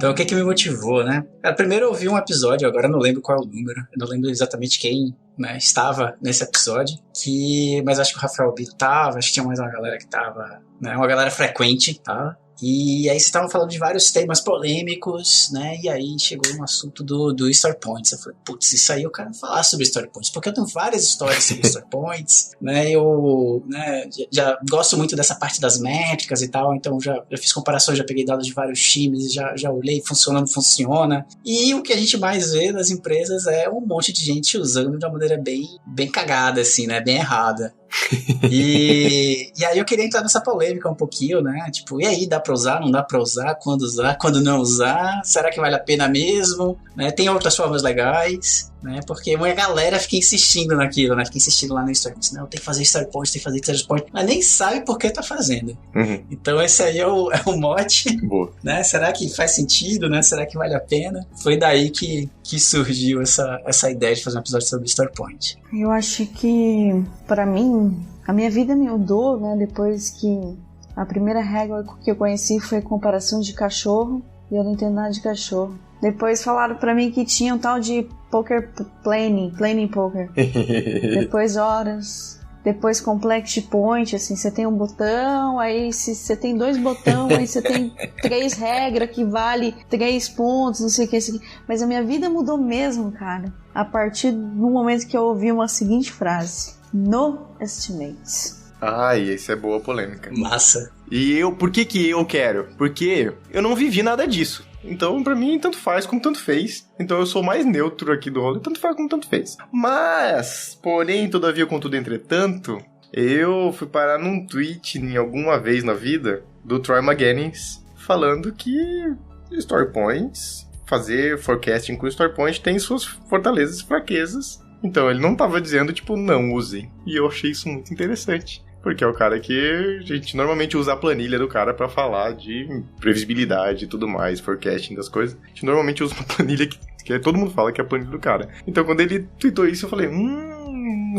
Então, o que me motivou, né? Cara, primeiro eu ouvi um episódio, agora eu não lembro qual é o número, eu não lembro exatamente quem, né, estava nesse episódio, mas acho que o Rafael Bito tava, acho que tinha mais uma galera que tava, né, uma galera frequente, tava. E aí vocês estavam falando de vários temas polêmicos, né? E aí chegou um assunto do Story Points. Eu falei, putz, isso aí eu quero falar sobre Story Points, porque eu tenho várias histórias sobre Story Points, né? Eu, né, já gosto muito dessa parte das métricas e tal, então já fiz comparações, já peguei dados de vários times, já olhei, funciona, não funciona. E o que a gente mais vê nas empresas é um monte de gente usando de uma maneira bem cagada, assim, né? Bem errada. E aí eu queria entrar nessa polêmica um pouquinho, né? Tipo, e aí, dá pra usar, não dá pra usar? Quando não usar? Será que vale a pena mesmo? Né? Tem outras formas legais, né? Porque uma galera fica insistindo naquilo, né? Fica insistindo lá no Story Points. Não, tem que fazer Story Points, tem que fazer Story Points. Mas nem sabe por que tá fazendo. Uhum. Então esse aí é o mote. Boa. Né? Será que faz sentido, né? Será que vale a pena? Foi daí que surgiu essa ideia de fazer um episódio sobre Story Point. Eu acho que, pra mim, a minha vida mudou, né? Depois que a primeira regra que eu conheci foi comparação de cachorro, e eu não entendo nada de cachorro. Depois falaram pra mim que tinha um tal de poker planning poker. Depois horas. Depois complexity point, assim, você tem um botão, aí se você tem 2 botões, aí você tem 3 regras que vale 3 pontos, não sei o que, assim. Mas a minha vida mudou mesmo, cara, a partir do momento que eu ouvi uma seguinte frase: no estimates. Ai, essa é boa polêmica. Massa. E por que eu quero? Porque eu não vivi nada disso. Então, pra mim, tanto faz como tanto fez. Então, eu sou mais neutro aqui do rolê, tanto faz como tanto fez. Mas, porém, todavia, contudo, entretanto, eu fui parar num tweet em alguma vez na vida do Troy McGuinness falando que Story Points, fazer forecasting com Story Point tem suas fortalezas e fraquezas. Então, ele não tava dizendo, tipo, não usem. E eu achei isso muito interessante. Porque é o cara que a gente normalmente usa a planilha do cara pra falar de previsibilidade e tudo mais, forecasting das coisas. A gente normalmente usa uma planilha que todo mundo fala que é a planilha do cara. Então quando ele tweetou isso, eu falei,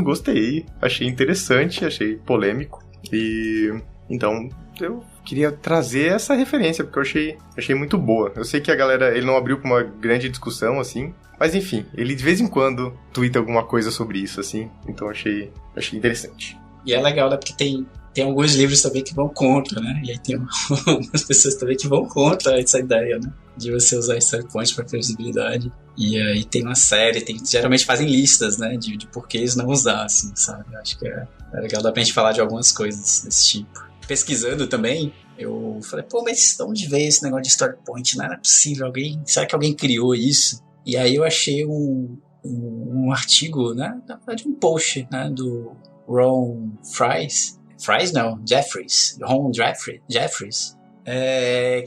gostei, achei interessante, achei polêmico. E então eu queria trazer essa referência, porque eu achei muito boa. Eu sei que a galera, ele não abriu pra uma grande discussão, assim, mas enfim, ele de vez em quando twitta alguma coisa sobre isso, assim, então achei interessante. E é legal, né? Porque tem alguns livros também que vão contra, né? E aí tem algumas pessoas também que vão contra essa ideia, né? De você usar Story Points para previsibilidade. E aí tem uma série, geralmente fazem listas, né? De porquês não usar, assim, sabe? Acho que é legal, dá pra gente falar de algumas coisas desse tipo. Pesquisando também, eu falei, mas de onde veio esse negócio de Story Point? Não era possível, será que alguém criou isso? E aí eu achei um artigo, né? Na verdade, um post, né? Do Ron Jeffries,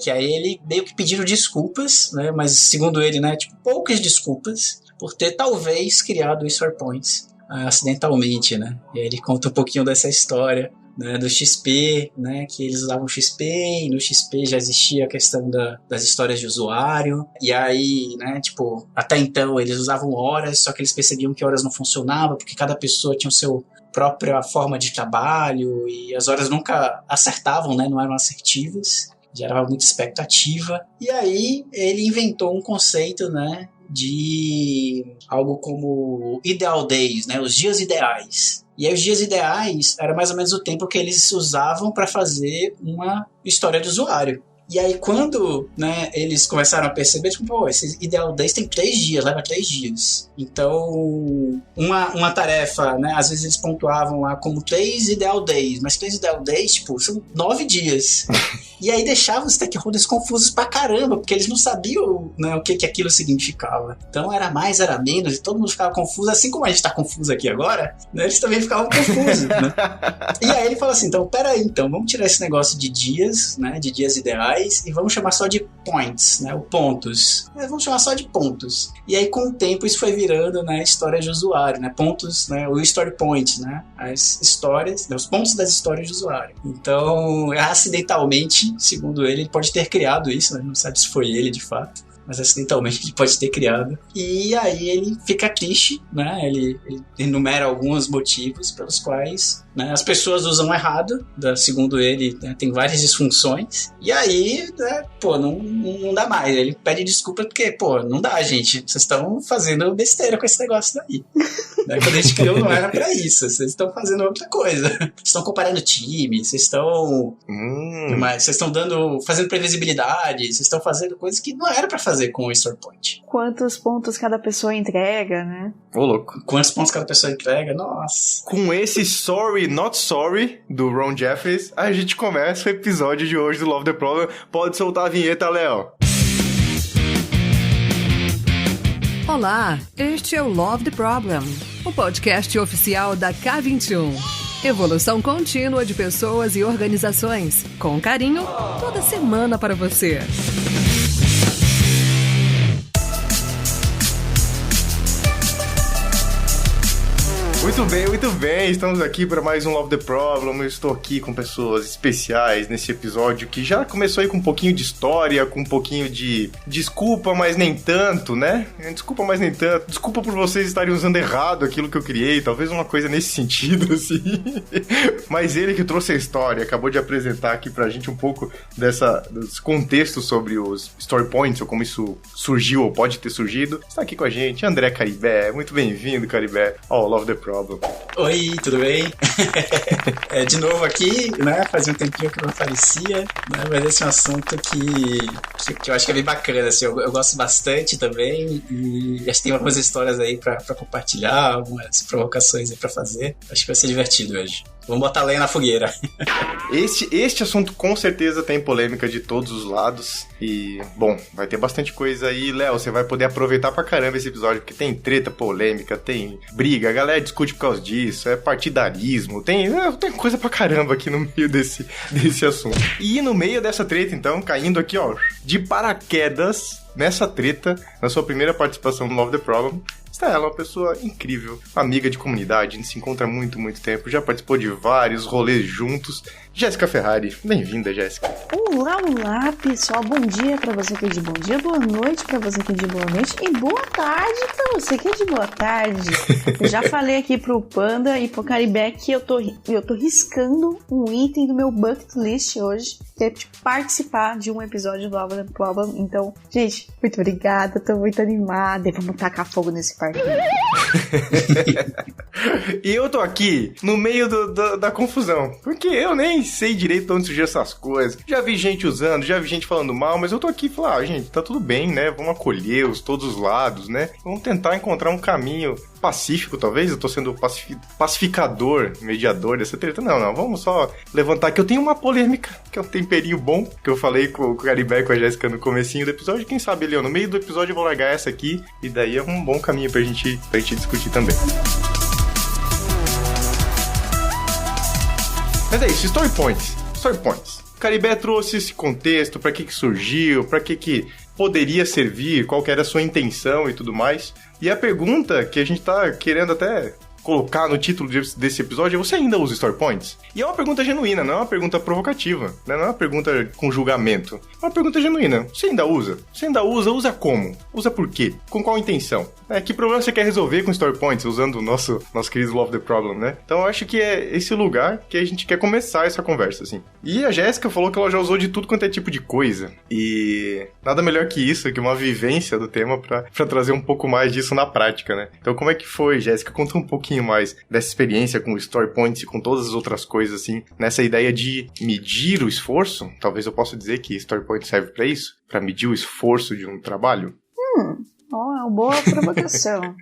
que aí ele meio que pedindo desculpas, né, mas segundo ele, né, tipo, poucas desculpas por ter talvez criado o Story Points acidentalmente, né, e aí ele conta um pouquinho dessa história, né, do XP, né, que eles usavam XP, e no XP já existia a questão das histórias de usuário, e aí, né, tipo, até então eles usavam horas, só que eles percebiam que horas não funcionava, porque cada pessoa tinha o seu própria forma de trabalho e as horas nunca acertavam, né? Não eram assertivas, gerava muita expectativa. E aí ele inventou um conceito, né? De algo como ideal days, né? Os dias ideais. E aí os dias ideais era mais ou menos o tempo que eles usavam para fazer uma história de usuário. E aí quando, né, eles começaram a perceber, tipo, esse ideal days tem 3 dias, leva 3 dias. Então, uma tarefa, né, às vezes eles pontuavam lá como 3 ideal days, mas 3 ideal days, tipo, são 9 dias. E aí deixavam os stakeholders confusos pra caramba, porque eles não sabiam, né, o que aquilo significava. Então era mais, era menos, e todo mundo ficava confuso, assim como a gente tá confuso aqui agora, né, eles também ficavam confusos, né? E aí ele falou assim, então, peraí, vamos tirar esse negócio de dias, né, de dias ideais, e vamos chamar só de points, né, pontos. Vamos chamar só de pontos. E aí com o tempo isso foi virando, né, história de usuário, né, pontos, né, o story point, né, as histórias, né, os pontos das histórias de usuário. Então, acidentalmente, segundo ele pode ter criado isso, né, não sabe se foi ele de fato. mas acidentalmente ele pode ter criado. E aí ele fica triste, né? Ele enumera alguns motivos pelos quais, né, as pessoas usam errado, segundo ele, né, tem várias disfunções. E aí, né, não dá mais. Ele pede desculpa porque, não dá, gente. Vocês estão fazendo besteira com esse negócio daí. Né? Quando a gente criou, não era pra isso. Vocês estão fazendo outra coisa. Vocês estão comparando time, vocês estão fazendo previsibilidade, vocês estão fazendo coisas que não era pra fazer com o Story Point. Quantos pontos cada pessoa entrega, né? Ô, louco. Quantos pontos cada pessoa entrega? Nossa. Com esse Sorry Not Sorry do Ron Jeffries, a gente começa o episódio de hoje do Love the Problem. Pode soltar a vinheta, Léo. Olá, este é o Love the Problem, o podcast oficial da K21. Evolução contínua de pessoas e organizações, com carinho, toda semana para você. Muito bem, estamos aqui para mais um Love the Problem. Eu estou aqui com pessoas especiais nesse episódio que já começou aí com um pouquinho de história, com um pouquinho de desculpa, mas nem tanto, né? Desculpa, mas nem tanto. Desculpa por vocês estarem usando errado aquilo que eu criei, talvez uma coisa nesse sentido, assim. Mas ele que trouxe a história, acabou de apresentar aqui pra gente um pouco desse contexto sobre os Story Points, ou como isso surgiu ou pode ter surgido. Está aqui com a gente, André Caribé. Muito bem-vindo, Caribé, ao Love the Problem. Oi, tudo bem? De novo aqui, né? Fazia um tempinho que eu não aparecia, né? Mas esse é um assunto que eu acho que é bem bacana, assim, eu gosto bastante também, e acho que tem algumas histórias aí pra compartilhar, algumas provocações aí pra fazer. Acho que vai ser divertido hoje. Vamos botar lenha na fogueira. Este assunto com certeza tem polêmica de todos os lados. E, bom, vai ter bastante coisa aí. Léo, você vai poder aproveitar pra caramba esse episódio, porque tem treta, polêmica, tem briga, a galera discute por causa disso, é partidarismo, tem coisa pra caramba aqui no meio desse assunto. E no meio dessa treta, então, caindo aqui, ó, de paraquedas nessa treta, na sua primeira participação no Love the Problem, está ela, uma pessoa incrível, amiga de comunidade, a gente se encontra há muito tempo, já participou de vários rolês juntos. Jéssica Ferrari, bem-vinda, Jéssica. Olá, pessoal, bom dia pra você que é de bom dia, boa noite pra você que é de boa noite e boa tarde pra você que é de boa tarde. Eu já falei aqui pro Panda e pro Caribé que eu tô riscando um item do meu bucket list hoje, que é participar de um episódio do Love the Problem. Então, gente, muito obrigada, tô muito animada, vamos tacar fogo nesse parque. E eu tô aqui no meio da confusão, porque eu nem sei direito de onde surgiram essas coisas. Já vi gente usando, já vi gente falando mal, mas eu tô aqui e falar, gente, tá tudo bem, né? Vamos acolher todos os lados, né? Vamos tentar encontrar um caminho pacífico, talvez. Eu tô sendo pacificador, mediador dessa treta. Não, vamos só levantar que eu tenho uma polêmica, que é um temperinho bom, que eu falei com o Caribé e com a Jéssica no comecinho do episódio. Quem sabe, Leon, no meio do episódio eu vou largar essa aqui, e daí é um bom caminho pra gente discutir também. Mas é isso, Story Points. Caribé trouxe esse contexto, pra que surgiu, pra que poderia servir, qual que era a sua intenção e tudo mais. E a pergunta que a gente tá querendo até colocar no título desse episódio é: você ainda usa Story Points? E é uma pergunta genuína, não é uma pergunta provocativa, né? Não é uma pergunta com julgamento. É uma pergunta genuína. Você ainda usa? Você ainda usa? Usa como? Usa por quê? Com qual intenção? Que problema você quer resolver com Story Points usando o nosso querido Love the Problem, né? Então eu acho que é esse lugar que a gente quer começar essa conversa, assim. E a Jéssica falou que ela já usou de tudo quanto é tipo de coisa. E nada melhor que isso, que uma vivência do tema pra trazer um pouco mais disso na prática, né? Então como é que foi, Jéssica? Conta um pouquinho mais dessa experiência com o Story Points e com todas as outras coisas, assim, nessa ideia de medir o esforço. Talvez eu possa dizer que Story Point serve pra isso? Pra medir o esforço de um trabalho? É uma boa provocação.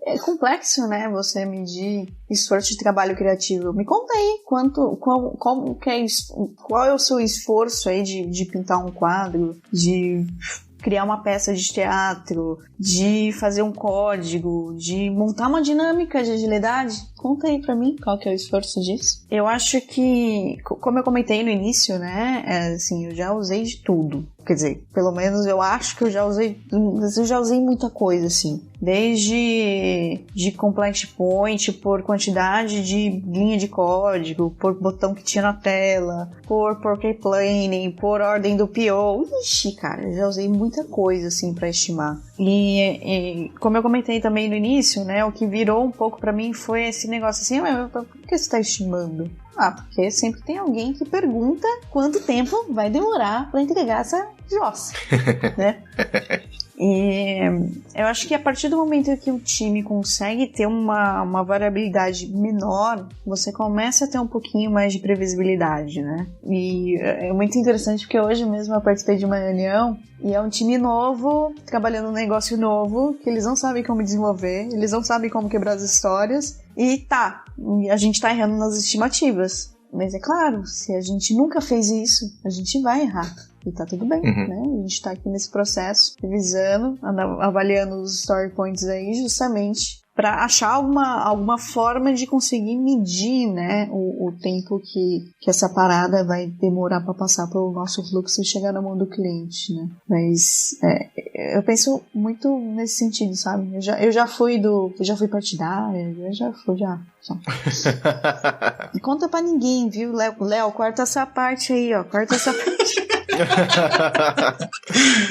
É complexo, né, você medir esforço de trabalho criativo. Me conta aí qual é o seu esforço aí de pintar um quadro, de criar uma peça de teatro, de fazer um código, de montar uma dinâmica de agilidade. Conta aí pra mim qual que é o esforço disso. Eu acho que, como eu comentei no início, né, assim, eu já usei de tudo. Quer dizer, pelo menos eu acho que eu já usei muita coisa, assim. Desde de complete point, por quantidade de linha de código, por botão que tinha na tela, por portrait-planing, por ordem do PO. Ixi, cara, eu já usei muita coisa, assim, pra estimar. E como eu comentei também no início, né, o que virou um pouco pra mim foi esse negócio assim, mas por que você tá estimando? Porque sempre tem alguém que pergunta quanto tempo vai demorar pra entregar essa jossa, né? E eu acho que a partir do momento que o time consegue ter uma variabilidade menor, você começa a ter um pouquinho mais de previsibilidade, né? E é muito interessante porque hoje mesmo eu participei de uma reunião e é um time novo, trabalhando um negócio novo, que eles não sabem como desenvolver, eles não sabem como quebrar as histórias, e a gente tá errando nas estimativas. Mas é claro, se a gente nunca fez isso, a gente vai errar. E tá tudo bem, né? A gente tá aqui nesse processo, revisando, avaliando os story points aí, justamente para achar alguma forma de conseguir medir, né, o tempo que essa parada vai demorar para passar pelo nosso fluxo e chegar na mão do cliente, né? Mas eu penso muito nesse sentido, sabe? Eu já fui partidária, E conta pra ninguém, viu, Léo, corta essa parte aí, ó, corta essa parte.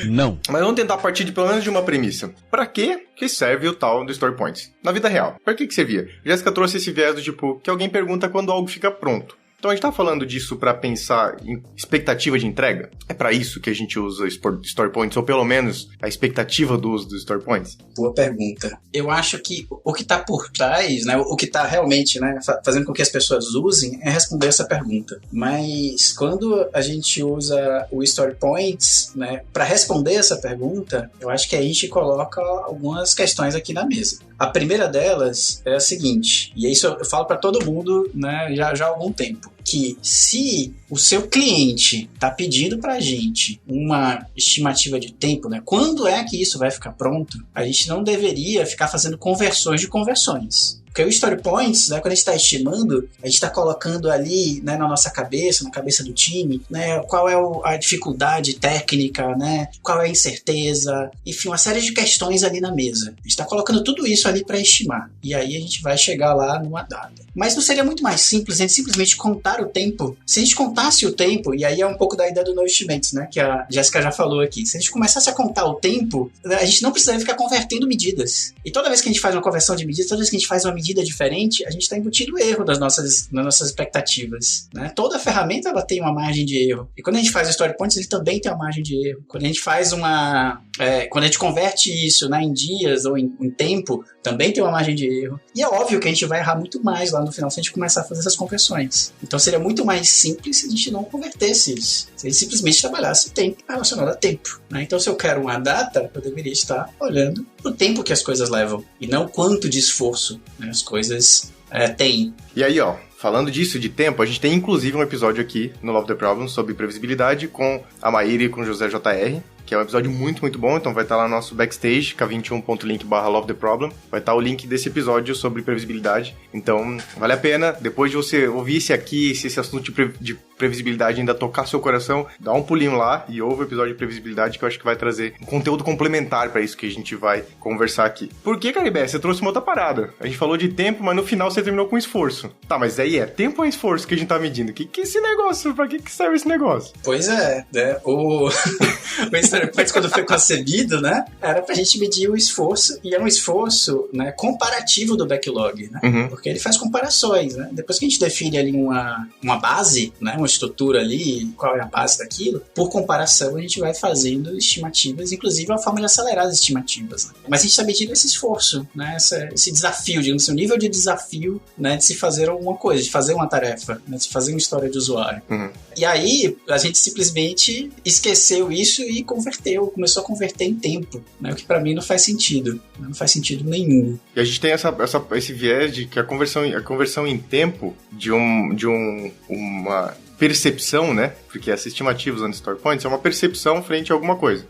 Não. Mas vamos tentar partir pelo menos de uma premissa. Pra que serve o tal do Story Points? Na vida real, pra que servia? Jéssica trouxe esse viés do tipo, que alguém pergunta quando algo fica pronto. Então a gente tá falando disso pra pensar em expectativa de entrega? É pra isso que a gente usa Story Points, ou pelo menos a expectativa do uso dos Story Points? Boa pergunta. Eu acho que o que tá por trás, né, o que tá realmente, né, fazendo com que as pessoas usem é responder essa pergunta. Mas quando a gente usa o Story Points, né, pra responder essa pergunta, eu acho que a gente coloca algumas questões aqui na mesa. A primeira delas é a seguinte, e isso eu falo pra todo mundo, né, já há algum tempo, que se o seu cliente está pedindo para a gente uma estimativa de tempo, né, quando é que isso vai ficar pronto, a gente não deveria ficar fazendo conversões de conversões. Porque o Story Points, né, quando a gente está estimando, a gente está colocando ali, né, na nossa cabeça, na cabeça do time, né, qual é a dificuldade técnica, né, qual é a incerteza, enfim, uma série de questões ali na mesa. A gente está colocando tudo isso ali para estimar. E aí a gente vai chegar lá numa data. Mas não seria muito mais simples a gente simplesmente contar o tempo? Se a gente contasse o tempo, e aí é um pouco da ideia do No Estimates, né, que a Jéssica já falou aqui. Se a gente começasse a contar o tempo, a gente não precisaria ficar convertendo medidas. E toda vez que a gente faz uma conversão de medidas, toda vez que a gente faz uma medida diferente, a gente está embutindo erro das nossas expectativas, né? Toda ferramenta ela tem uma margem de erro. E quando a gente faz o Story Points, ele também tem uma margem de erro. Quando a gente faz quando a gente converte isso, né, em dias ou em tempo, também tem uma margem de erro. E é óbvio que a gente vai errar muito mais lá no final se a gente começar a fazer essas conversões. Então seria muito mais simples se a gente não convertesse isso. Se a gente simplesmente trabalhasse tempo relacionado a tempo, né? Então se eu quero uma data, eu deveria estar olhando o tempo que as coisas levam e não quanto de esforço, né, as coisas têm. E aí, ó, falando disso, de tempo, a gente tem inclusive um episódio aqui no Love the Problem sobre previsibilidade com a Maíra e com o José JR, que é um episódio muito, muito bom, então vai estar lá no nosso backstage, k21.link/lovetheproblem, vai estar o link desse episódio sobre previsibilidade, então vale a pena, depois de você ouvir esse aqui, se esse assunto de previsibilidade ainda tocar seu coração, dá um pulinho lá e ouve o episódio de previsibilidade, que eu acho que vai trazer um conteúdo complementar para isso que a gente vai conversar aqui. Por que, Caribé? Você trouxe uma outra parada. A gente falou de tempo, mas no final você terminou com esforço. Tá, mas aí é tempo ou esforço que a gente tá medindo? Que é esse negócio? Pra que serve esse negócio? Pois é, né? O Story Points, quando foi concebido, né, era pra gente medir o esforço, e é um esforço, né, comparativo do backlog, né? Porque ele faz comparações, né? Depois que a gente define ali uma base, né, uma estrutura ali, qual é a base daquilo, por comparação a gente vai fazendo estimativas, inclusive uma forma de acelerar as estimativas, né? Mas a gente está medindo esse esforço, né, esse desafio, digamos assim, o nível de desafio, né, de se fazer alguma coisa, de fazer uma tarefa, né, de se fazer uma história de usuário. E aí a gente simplesmente esqueceu isso e começou a converter em tempo, né, o que para mim não faz sentido, não faz sentido nenhum. E a gente tem esse viés de que a conversão em tempo de uma percepção, né? Porque essa estimativa usando story points é uma percepção frente a alguma coisa.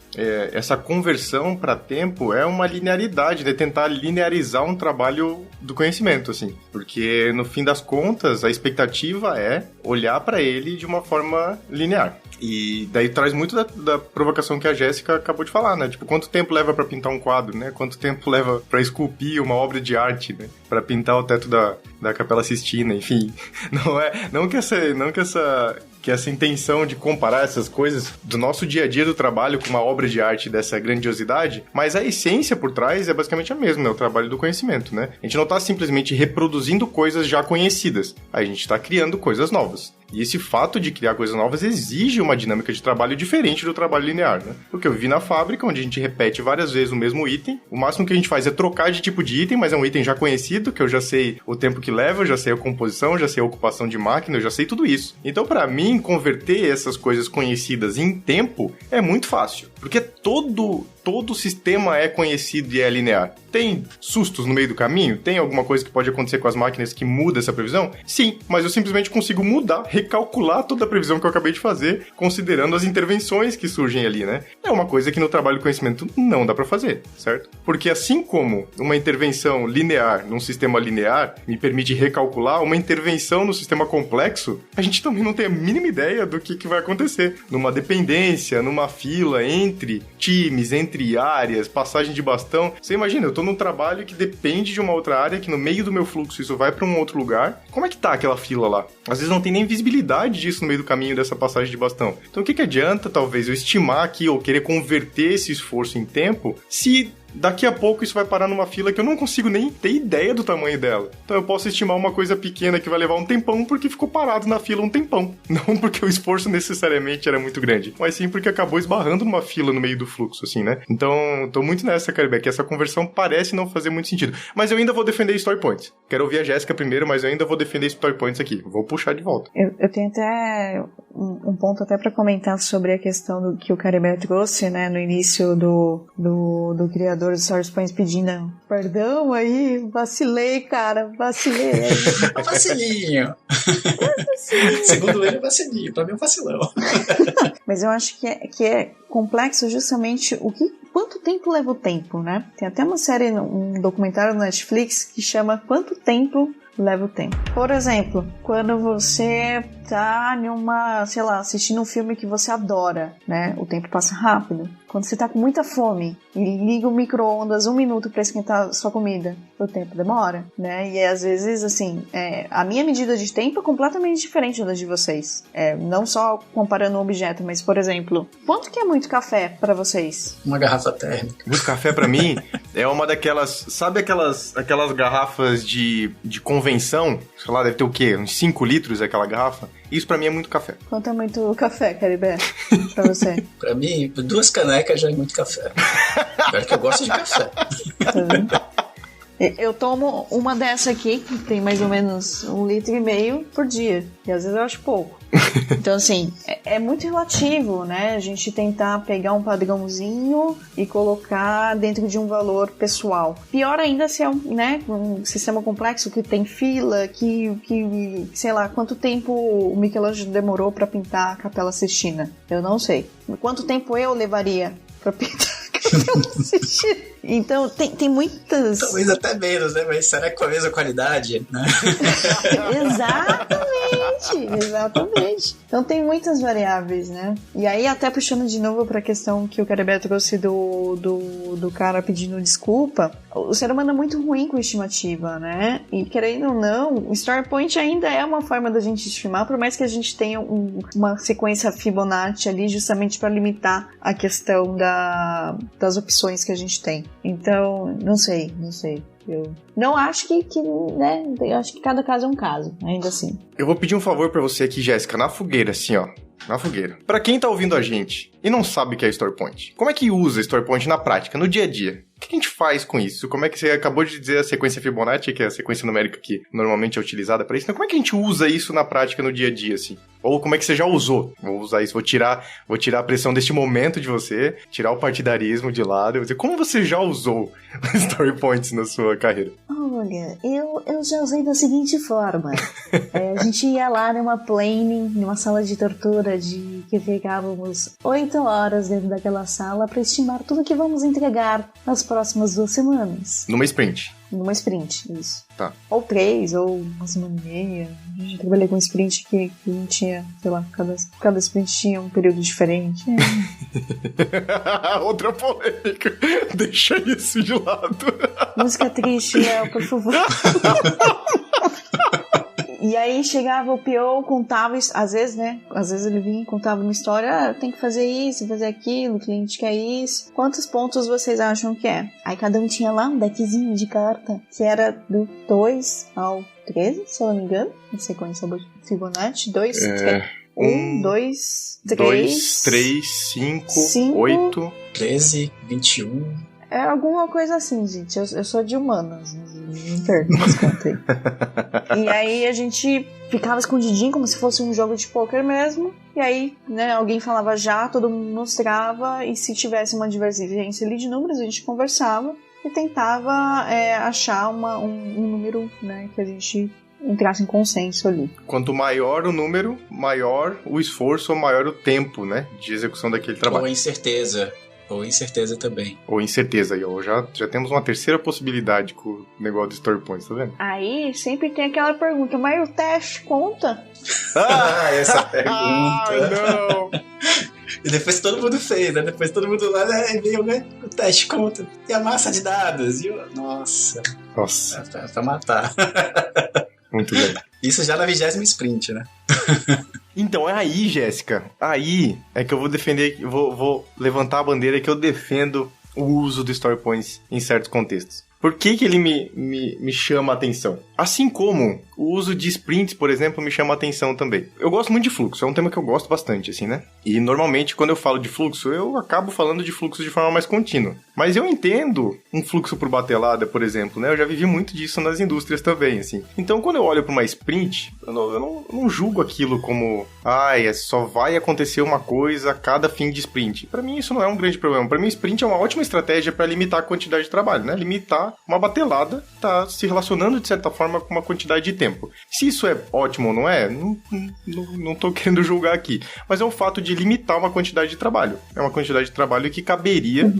Essa conversão para tempo é uma linearidade, de tentar linearizar um trabalho do conhecimento, assim. Porque, no fim das contas, a expectativa é olhar para ele de uma forma linear. E daí traz muito da provocação que a Jéssica acabou de falar, né? Tipo, quanto tempo leva pra pintar um quadro, né? Quanto tempo leva pra esculpir uma obra de arte, né? Pra pintar o teto da Capela Sistina, enfim. Não que essa intenção de comparar essas coisas do nosso dia a dia do trabalho com uma obra de arte dessa grandiosidade, mas a essência por trás é basicamente a mesma, é o trabalho do conhecimento, né? A gente não tá simplesmente reproduzindo coisas já conhecidas, a gente tá criando coisas novas. E esse fato de criar coisas novas exige uma dinâmica de trabalho diferente do trabalho linear, né? Porque eu vivi na fábrica, onde a gente repete várias vezes o mesmo item, o máximo que a gente faz é trocar de tipo de item, mas é um item já conhecido, que eu já sei o tempo que leva, eu já sei a composição, já sei a ocupação de máquina, eu já sei tudo isso. Então, pra mim, converter essas coisas conhecidas em tempo é muito fácil, porque todo sistema é conhecido e é linear. Tem sustos no meio do caminho? Tem alguma coisa que pode acontecer com as máquinas que muda essa previsão? Sim, mas eu simplesmente consigo mudar, recalcular toda a previsão que eu acabei de fazer, considerando as intervenções que surgem ali, né? É uma coisa que no trabalho de conhecimento não dá pra fazer, certo? Porque assim como uma intervenção linear num sistema linear me permite recalcular, uma intervenção no sistema complexo, a gente também não tem a mínima ideia do que vai acontecer. Numa dependência, numa fila entre times, entre áreas, passagem de bastão. Você imagina, eu tô num trabalho que depende de uma outra área, que no meio do meu fluxo isso vai pra um outro lugar. Como é que tá aquela fila lá? Às vezes não tem nem visibilidade disso no meio do caminho dessa passagem de bastão. Então o que adianta, talvez, eu estimar aqui ou querer converter esse esforço em tempo, se daqui a pouco isso vai parar numa fila que eu não consigo nem ter ideia do tamanho dela. Então eu posso estimar uma coisa pequena que vai levar um tempão porque ficou parado na fila um tempão. Não porque o esforço necessariamente era muito grande, mas sim porque acabou esbarrando numa fila no meio do fluxo, assim, né? Então, tô muito nessa, Caribe, que essa conversão parece não fazer muito sentido. Mas eu ainda vou defender story points. Quero ouvir a Jéssica primeiro, mas eu ainda vou defender story points aqui. Vou puxar de volta. Eu tenho até um ponto até para comentar sobre a questão do que o Caribe trouxe, né, no início do criador do Story Points pedindo perdão aí, vacilei, cara, vacilei. Vacilinho. Segundo ele, vacilinho. Pra mim é um vacilão. Mas eu acho que é complexo justamente quanto tempo leva o tempo, né? Tem até uma série, um documentário no Netflix que chama Quanto Tempo Leva o Tempo. Por exemplo, quando você tá assistindo um filme que você adora, né? O tempo passa rápido. Quando você tá com muita fome e liga o micro-ondas 1 minuto pra esquentar sua comida, o tempo demora, né? E às vezes, assim, a minha medida de tempo é completamente diferente da de vocês. Não só comparando um objeto, mas, por exemplo, quanto que é muito café pra vocês? Uma garrafa térmica. Muito café pra mim é uma daquelas... Sabe aquelas garrafas de convenção? Sei lá, deve ter o quê? Uns 5 litros aquela garrafa? Isso pra mim é muito café. Quanto é muito café, Caribe? Pra você? Pra mim, 2 canecas já é muito café. Pior que eu gosto de café. Tá vendo? Eu tomo uma dessa aqui, que tem mais ou menos 1,5 litro por dia. E às vezes eu acho pouco. Então, assim, é muito relativo, né? A gente tentar pegar um padrãozinho e colocar dentro de um valor pessoal. Pior ainda se é um sistema complexo que tem fila, que sei lá, quanto tempo o Michelangelo demorou pra pintar a Capela Sistina. Eu não sei. Quanto tempo eu levaria pra pintar a Capela Sistina? Então, tem muitas... Talvez até menos, né? Mas será que com a mesma qualidade? Né? Exatamente. Então, tem muitas variáveis, né? E aí, até puxando de novo pra questão que o Caribe trouxe do cara pedindo desculpa, o ser humano é muito ruim com estimativa, né? E querendo ou não, o Story Point ainda é uma forma da gente estimar, por mais que a gente tenha uma sequência Fibonacci ali justamente para limitar a questão das opções que a gente tem. Então, não sei. Eu não acho que né? Eu acho que cada caso é um caso, ainda assim. Eu vou pedir um favor pra você aqui, Jéssica, na fogueira, assim, ó. Na fogueira. Pra quem tá ouvindo a gente e não sabe o que é Story Point, como é que usa Story Point na prática, no dia a dia? O que a gente faz com isso? Como é que você acabou de dizer a sequência Fibonacci, que é a sequência numérica que normalmente é utilizada para isso? Então, como é que a gente usa isso na prática, no dia a dia, assim? Ou como é que você já usou? Vou usar isso, vou tirar a pressão deste momento de você, tirar o partidarismo de lado. Eu vou dizer, como você já usou Story Points na sua carreira? Olha, eu já usei da seguinte forma. A gente ia lá numa planning, numa sala de tortura que ficávamos 8 horas dentro daquela sala para estimar tudo que vamos entregar nas próximas 2 semanas. Numa sprint. Numa sprint, isso. Tá. Ou 3, ou uma semana e meia. A gente trabalhei com sprint que não tinha, sei lá, cada sprint tinha um período diferente. Outra polêmica. Deixa isso de lado. Música triste, Léo, por favor. E aí chegava o PO, contava, às vezes, né? Às vezes ele vinha e contava uma história, tem que fazer isso, fazer aquilo, o cliente quer isso. Quantos pontos vocês acham que é? Aí cada um tinha lá um deckzinho de carta, que era do 2 ao 13, se eu não me engano, na sequência Fibonacci, 2, 1, 2, 3, 5, 8, 13, 21... É alguma coisa assim, gente. Eu sou de humanas, não perco as contas aí. E aí a gente ficava escondidinho, como se fosse um jogo de pôquer mesmo. E aí, né, alguém falava já, todo mundo mostrava. E se tivesse uma divergência ali de números, a gente conversava e tentava achar um número, né, que a gente entrasse em consenso ali. Quanto maior o número, maior o esforço, ou maior o tempo, né, de execução daquele trabalho. Ou incerteza. Ou incerteza também. Ou incerteza, aí, ó. Já temos uma terceira possibilidade com o negócio do Story Points, tá vendo? Aí sempre tem aquela pergunta, mas o teste conta? Essa pergunta. Não! E depois todo mundo fez, né? Depois todo mundo lá, veio, né? O teste conta. E a massa de dados. E Nossa. Pra matar. Muito bem. Isso já na 20ª sprint, né? Então, é aí, Jéssica. Aí é que eu vou defender, vou levantar a bandeira que eu defendo o uso do Story Points em certos contextos. Por que ele me chama a atenção? Assim como o uso de sprints, por exemplo, me chama a atenção também. Eu gosto muito de fluxo, é um tema que eu gosto bastante, assim, né? E normalmente, quando eu falo de fluxo, eu acabo falando de fluxo de forma mais contínua. Mas eu entendo um fluxo por batelada, por exemplo, né? Eu já vivi muito disso nas indústrias também, assim. Então, quando eu olho para uma sprint, eu não julgo aquilo como... só vai acontecer uma coisa a cada fim de sprint. Para mim, isso não é um grande problema. Para mim, sprint é uma ótima estratégia para limitar a quantidade de trabalho, né? Limitar uma batelada, tá se relacionando de certa forma com uma quantidade de tempo. Se isso é ótimo ou não é, não tô querendo julgar aqui. Mas é um fato de limitar uma quantidade de trabalho. É uma quantidade de trabalho que caberia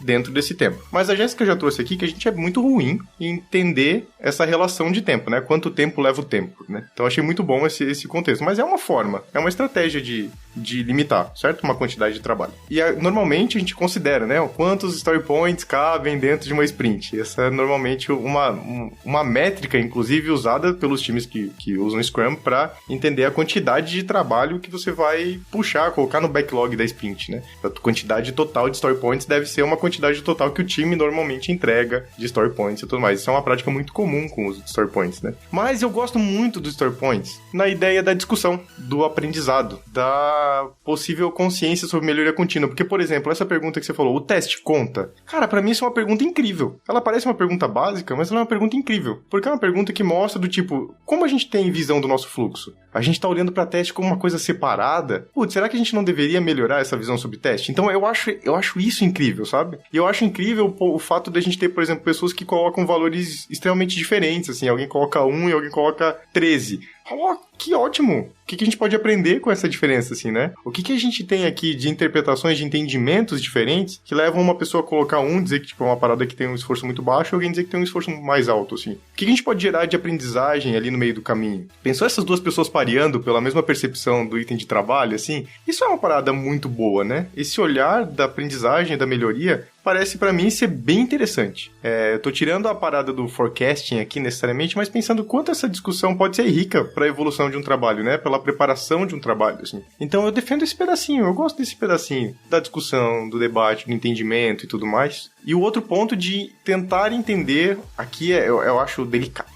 dentro desse tempo. Mas a Jéssica já trouxe aqui que a gente é muito ruim em entender essa relação de tempo, né? Quanto tempo leva o tempo, né? Então eu achei muito bom esse contexto. Mas é uma forma, é uma estratégia de limitar, certo? Uma quantidade de trabalho. E normalmente a gente considera, né? Quantos story points cabem dentro de uma sprint. Essa é normalmente uma métrica, inclusive, usada pelos times que usam Scrum para entender a quantidade de trabalho que você vai puxar, colocar no backlog da sprint, né? A quantidade total de story points deve ser uma quantidade total que o time normalmente entrega de story points e tudo mais. Isso é uma prática muito comum com o uso de story points, né? Mas eu gosto muito dos story points na ideia da discussão, do aprendizado, da possível consciência sobre melhoria contínua. Porque, por exemplo, essa pergunta que você falou, o teste conta? Cara, pra mim isso é uma pergunta incrível. Ela parece uma pergunta básica, mas ela é uma pergunta incrível. Porque é uma pergunta que mostra do tipo, como a gente tem visão do nosso fluxo? A gente tá olhando pra teste como uma coisa separada? Putz, será que a gente não deveria melhorar essa visão sobre teste? Então eu acho isso incrível, sabe? E eu acho incrível o fato de a gente ter, por exemplo, pessoas que colocam valores extremamente diferentes, assim, alguém coloca 1 e alguém coloca 13. Oh, que ótimo! O que a gente pode aprender com essa diferença, assim, né? O que a gente tem aqui de interpretações, de entendimentos diferentes que levam uma pessoa a colocar dizer que tipo, é uma parada que tem um esforço muito baixo e alguém dizer que tem um esforço mais alto, assim. O que a gente pode gerar de aprendizagem ali no meio do caminho? Pensou essas duas pessoas pareando pela mesma percepção do item de trabalho, assim? Isso é uma parada muito boa, né? Esse olhar da aprendizagem, da melhoria, parece pra mim ser bem interessante. Eu tô tirando a parada do forecasting aqui necessariamente, mas pensando quanto essa discussão pode ser rica pra evolução de um trabalho, né? Pela preparação de um trabalho, assim. Então eu defendo esse pedacinho, eu gosto desse pedacinho da discussão, do debate, do entendimento e tudo mais. E o outro ponto de tentar entender, aqui eu acho delicado.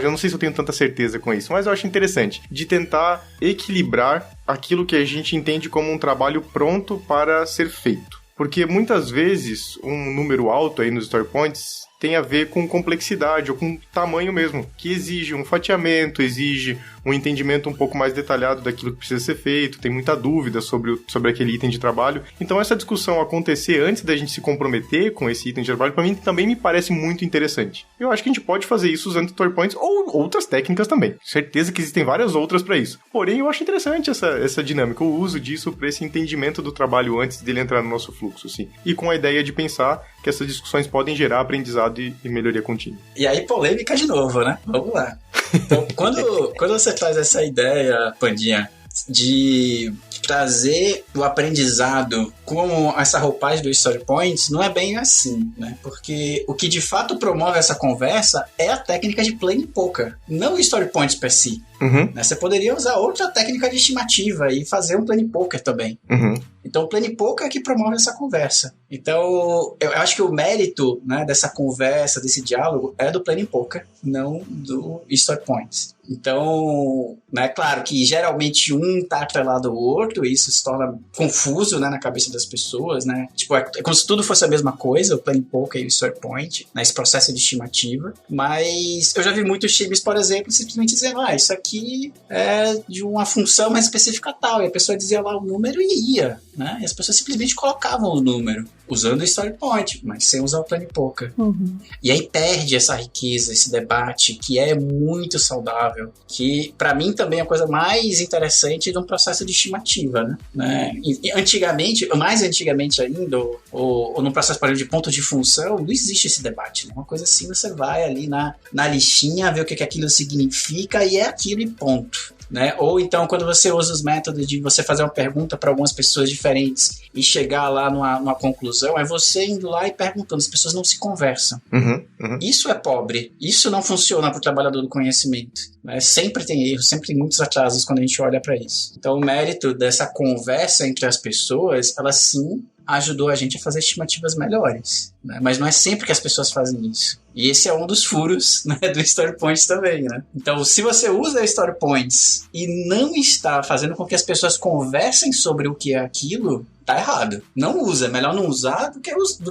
Eu não sei se eu tenho tanta certeza com isso, mas eu acho interessante de tentar equilibrar aquilo que a gente entende como um trabalho pronto para ser feito. Porque muitas vezes um número alto aí nos story points tem a ver com complexidade ou com tamanho mesmo, que exige um fatiamento, exige um entendimento um pouco mais detalhado daquilo que precisa ser feito, tem muita dúvida sobre aquele item de trabalho. Então essa discussão acontecer antes da gente se comprometer com esse item de trabalho, para mim também me parece muito interessante. Eu acho que a gente pode fazer isso usando story points ou outras técnicas também. Certeza que existem várias outras para isso. Porém, eu acho interessante essa dinâmica, o uso disso para esse entendimento do trabalho antes dele entrar no nosso fluxo, assim. E com a ideia de pensar que essas discussões podem gerar aprendizado e melhoria contínua. E aí, polêmica de novo, né? Vamos lá. Então, quando você traz essa ideia, Pandinha, de trazer o aprendizado com essa roupagem do Story Points, não é bem assim, né? Porque o que de fato promove essa conversa é a técnica de Plane Poker, não o Story Points per si. Uhum. Né? Você poderia usar outra técnica de estimativa e fazer um Plane Poker também. Uhum. Então, o Plane Poker é que promove essa conversa. Então, eu acho que o mérito, né, dessa conversa, desse diálogo, é do Plane Poker, não do Story Points. Então, né, claro que geralmente um tá atrelado ao outro, e isso se torna confuso, né, na cabeça das pessoas, né? Tipo, é como se tudo fosse a mesma coisa, o Plane Poker e o Story Point, né, esse processo de estimativa. Mas eu já vi muitos times, por exemplo, simplesmente dizendo, isso aqui é de uma função mais específica tal, e a pessoa dizia lá o número e ia, né? E as pessoas simplesmente colocavam o número, usando o Story Point, mas sem usar o Plane Poker. Uhum. E aí perde essa riqueza, esse debate, que é muito saudável, que pra mim também é a coisa mais interessante de um processo de estimativa, né? E antigamente, mais antigamente ainda, ou num processo, por exemplo, de ponto de função, não existe esse debate, né? Uma coisa assim, você vai ali na listinha, ver o que aquilo significa, e é aquilo e ponto. Né? Ou então, quando você usa os métodos de você fazer uma pergunta para algumas pessoas diferentes e chegar lá numa conclusão, é você indo lá e perguntando, as pessoas não se conversam. Uhum. Isso é pobre, isso não funciona para o trabalhador do conhecimento, né? Sempre tem erros, sempre tem muitos atrasos quando a gente olha para isso. Então, o mérito dessa conversa entre as pessoas, ela sim ajudou a gente a fazer estimativas melhores, né? Mas não é sempre que as pessoas fazem isso. E esse é um dos furos, né, do Story Points também, né? Então, se você usa Story Points e não está fazendo com que as pessoas conversem sobre o que é aquilo, tá errado. Não usa, é melhor não usar do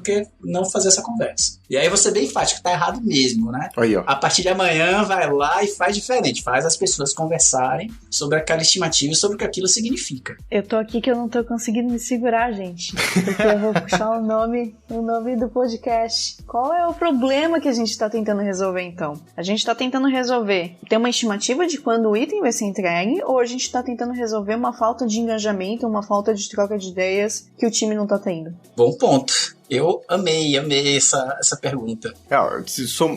que não fazer essa conversa. E aí você é bem enfático, tá errado mesmo, né? Aí, ó. A partir de amanhã vai lá e faz diferente, faz as pessoas conversarem sobre aquela estimativa e sobre o que aquilo significa. Eu tô aqui que eu não tô conseguindo me segurar, gente, porque eu vou puxar o nome do podcast. Qual é o problema que a gente tá tentando resolver, então? A gente tá tentando resolver ter uma estimativa de quando o item vai ser entregue, ou a gente tá tentando resolver uma falta de engajamento, uma falta de troca de ideias que o time não tá tendo? Bom ponto. Eu amei essa pergunta.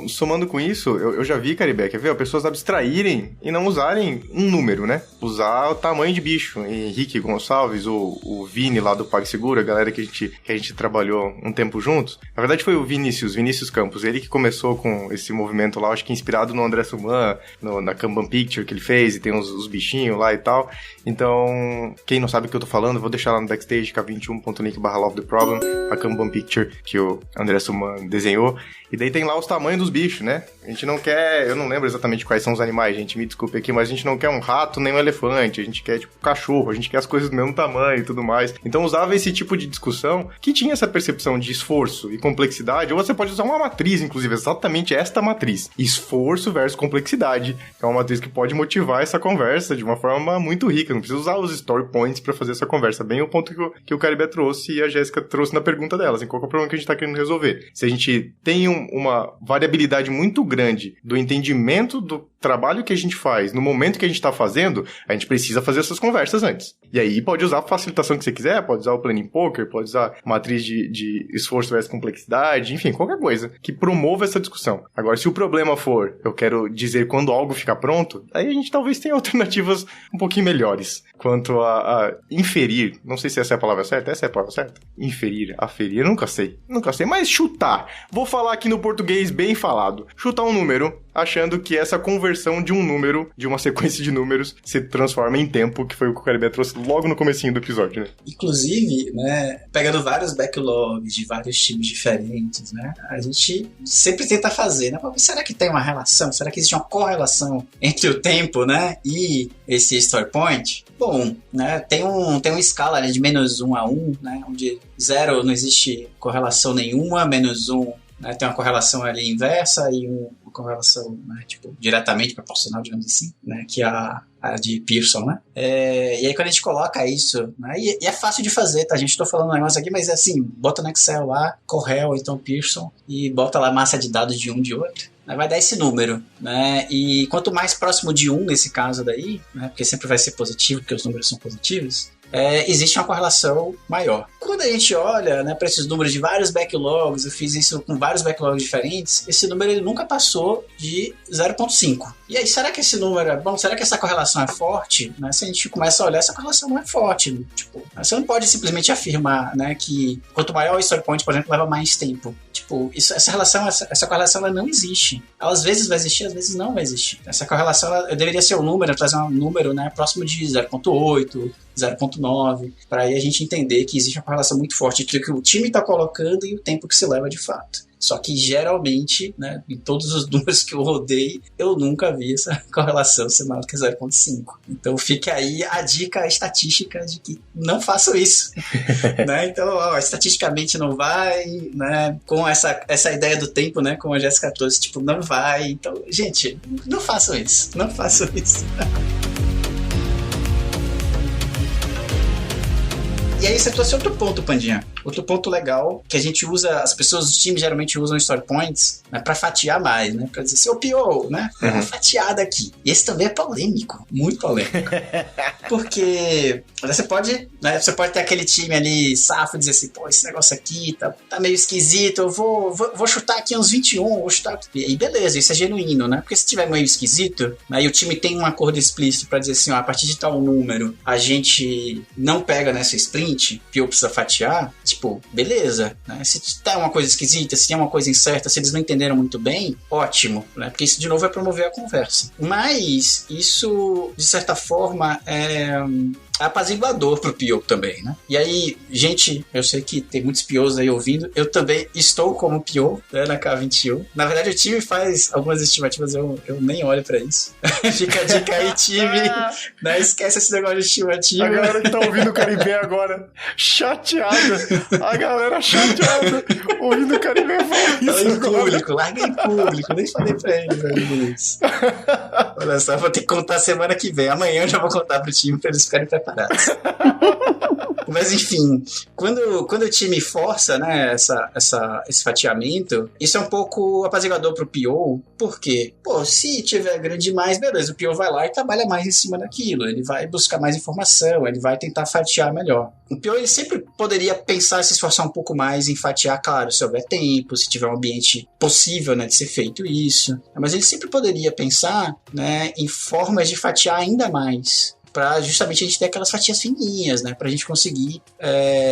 Somando com isso, eu já vi, Caribe, quer ver? Pessoas abstraírem e não usarem um número, né? Usar o tamanho de bicho. Henrique Gonçalves, o Vini lá do PagSeguro, a galera que a gente trabalhou um tempo juntos. Na verdade foi o Vinícius Campos, ele que começou com esse movimento lá, acho que inspirado no André Suman, na Kanban Picture que ele fez, e tem os bichinhos lá e tal. Então, quem não sabe o que eu tô falando, vou deixar lá no Backstage, k21.link/LoveTheProblem, a Kanban Picture que o André Suman desenhou. E daí tem lá os tamanhos dos bichos, né? A gente não quer... Eu não lembro exatamente quais são os animais, gente, me desculpe aqui, mas a gente não quer um rato nem um elefante. A gente quer, tipo, cachorro. A gente quer as coisas do mesmo tamanho e tudo mais. Então usava esse tipo de discussão que tinha essa percepção de esforço e complexidade. Ou você pode usar uma matriz, inclusive, exatamente esta matriz. Esforço versus complexidade. Que é uma matriz que pode motivar essa conversa de uma forma muito rica. Não precisa usar os story points pra fazer essa conversa. Bem o ponto que o Caribe trouxe e a Jéssica trouxe na pergunta delas. Qual é o problema que a gente tá querendo resolver? Se a gente tem uma variabilidade muito grande do entendimento do trabalho que a gente faz no momento que a gente tá fazendo, a gente precisa fazer essas conversas antes. E aí pode usar a facilitação que você quiser, pode usar o Plane Poker, pode usar matriz de esforço versus complexidade, enfim, qualquer coisa que promova essa discussão. Agora, se o problema for, eu quero dizer quando algo fica pronto, aí a gente talvez tenha alternativas um pouquinho melhores quanto a inferir, não sei se essa é a palavra certa, essa é a palavra certa? Inferir, aferir, eu nunca sei, mas chutar. Vou falar aqui no português bem falado. Chutar um número achando que essa conversão de um número, de uma sequência de números, se transforma em tempo, que foi o que o Caribé trouxe logo no comecinho do episódio, né? Inclusive, né, pegando vários backlogs de vários times diferentes, né, a gente sempre tenta fazer, né, será que tem uma relação? Será que existe uma correlação entre o tempo, né, e esse story point? Bom, né, tem uma escala, né, de -1 a 1, né, onde 0 não existe correlação nenhuma, -1, né, tem uma correlação ali inversa e uma correlação, né, tipo, diretamente proporcional, digamos assim, né, que é a de Pearson, né? E aí quando a gente coloca isso, né, e é fácil de fazer, tá? A gente tá falando um negócio aqui, mas é assim, bota no Excel lá, Corel ou então Pearson, e bota lá massa de dados de um de outro, né, vai dar esse número, né? E quanto mais próximo de 1 nesse caso daí, né, porque sempre vai ser positivo, porque os números são positivos, existe uma correlação maior. Quando a gente olha, né, para esses números de vários backlogs, eu fiz isso com vários backlogs diferentes, esse número ele nunca passou de 0,5. E aí, será que esse número é bom? Será que essa correlação é forte? Né? Se a gente começa a olhar, essa correlação não é forte. Tipo, você não pode simplesmente afirmar, né, que quanto maior o story point, por exemplo, leva mais tempo. Tipo, essa correlação ela não existe. Ela às vezes vai existir, às vezes não vai existir. Essa correlação ela deveria ser um número, trazer um número, né, próximo de 0,8, 0,9, para aí a gente entender que existe uma correlação muito forte entre o que o time está colocando e o tempo que se leva de fato. Só que geralmente, né, em todos os números que eu rodei, eu nunca vi essa correlação ser maior que 0,5. Então fica aí a dica estatística de que não façam isso. Né? Então, estatisticamente não vai, né, com essa ideia do tempo, né, como a Jéssica trouxe, tipo, não vai. Então, gente, não façam isso. Não façam isso. E aí você trouxe outro ponto, Pandinha. Outro ponto legal, que a gente usa, as pessoas dos times geralmente usam story points, né, pra fatiar mais, né? Pra dizer, seu PO, né? Uma fatiada aqui. E esse também é polêmico, muito polêmico. Porque você pode ter aquele time ali, safo, e dizer assim, pô, esse negócio aqui tá meio esquisito, eu vou chutar aqui uns 21, vou chutar... E aí, beleza, isso é genuíno, né? Porque se tiver meio esquisito, né, e o time tem um acordo explícito pra dizer assim, ó, a partir de tal número, a gente não pega nessa sprint, PO precisa fatiar, tipo, beleza, né? Se tá uma coisa esquisita, se tem uma coisa incerta, se eles não entenderam muito bem, ótimo, né? Porque isso de novo vai promover a conversa. Mas isso, de certa forma, é apaziguador pro PO também, né? E aí, gente, eu sei que tem muitos POs aí ouvindo, eu também estou como PO, né, na K21. Na verdade, o time faz algumas estimativas, eu nem olho pra isso. Fica a dica aí, time, né? Esquece esse negócio de estimativa. A galera que tá ouvindo o Caribé agora, chateada. A galera chateada, ouvindo o Caribé falar isso. Em público, larga em público, nem falei pra eles ainda isso. Olha só, vou ter que contar semana que vem. Amanhã eu já vou contar pro time pra eles ficarem preparados. Mas enfim, quando o time força, né, esse fatiamento, isso é um pouco apaziguador pro PO, porque, pô, se tiver grande demais, beleza, o PO vai lá e trabalha mais em cima daquilo, ele vai buscar mais informação, ele vai tentar fatiar melhor. O PO ele sempre poderia pensar e se esforçar um pouco mais em fatiar, claro, se houver tempo, se tiver um ambiente possível, né, de ser feito isso, mas ele sempre poderia pensar, né, em formas de fatiar ainda mais, para justamente a gente ter aquelas fatias fininhas, né? Pra gente conseguir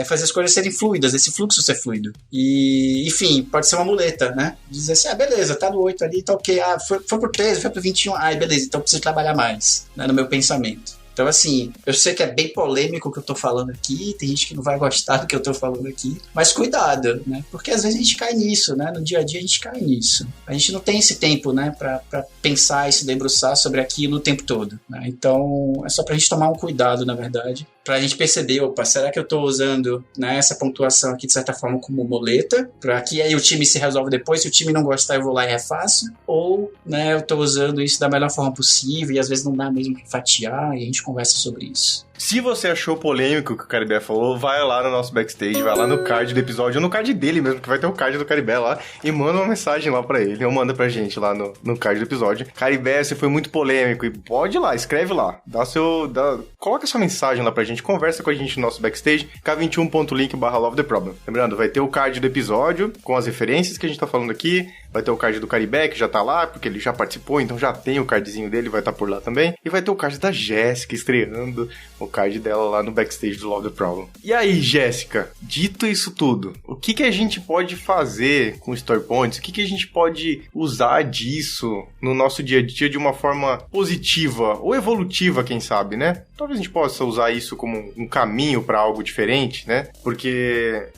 fazer as coisas serem fluidas, esse fluxo ser fluido. E, enfim, pode ser uma muleta, né? Dizer assim, beleza, tá no 8 ali, tá ok. Foi pro 13, foi pro 21. Beleza, então eu preciso trabalhar mais, né, no meu pensamento. Então, assim, eu sei que é bem polêmico o que eu tô falando aqui, tem gente que não vai gostar do que eu tô falando aqui, mas cuidado, né? Porque às vezes a gente cai nisso, né? No dia a dia a gente cai nisso. A gente não tem esse tempo, né, pra pensar e se debruçar sobre aquilo o tempo todo, né? Então, é só pra gente tomar um cuidado, na verdade, pra gente perceber, opa, será que eu tô usando, né, essa pontuação aqui de certa forma como muleta, pra que aí o time se resolve depois, se o time não gostar eu vou lá e refaço, ou, né, eu tô usando isso da melhor forma possível e às vezes não dá mesmo pra fatiar e a gente conversa sobre isso. Se você achou polêmico o que o Caribé falou, vai lá no nosso backstage, vai lá no card do episódio, ou no card dele mesmo, que vai ter o card do Caribé lá, e manda uma mensagem lá pra ele, ou manda pra gente lá no card do episódio. Caribé, você foi muito polêmico, e pode ir lá, escreve lá, coloca sua mensagem lá pra gente, conversa com a gente no nosso backstage, k21.link/lovetheproblem. Lembrando, vai ter o card do episódio, com as referências que a gente tá falando aqui, vai ter o card do Caribé, que já tá lá, porque ele já participou, então já tem o cardzinho dele, vai estar por lá também, e vai ter o card da Jéssica estreando o card dela lá no backstage do Love the Problem. E aí, Jéssica, dito isso tudo, o que a gente pode fazer com Story Points? O que a gente pode usar disso no nosso dia a dia de uma forma positiva ou evolutiva, quem sabe, né? Talvez a gente possa usar isso como um caminho para algo diferente, né? Porque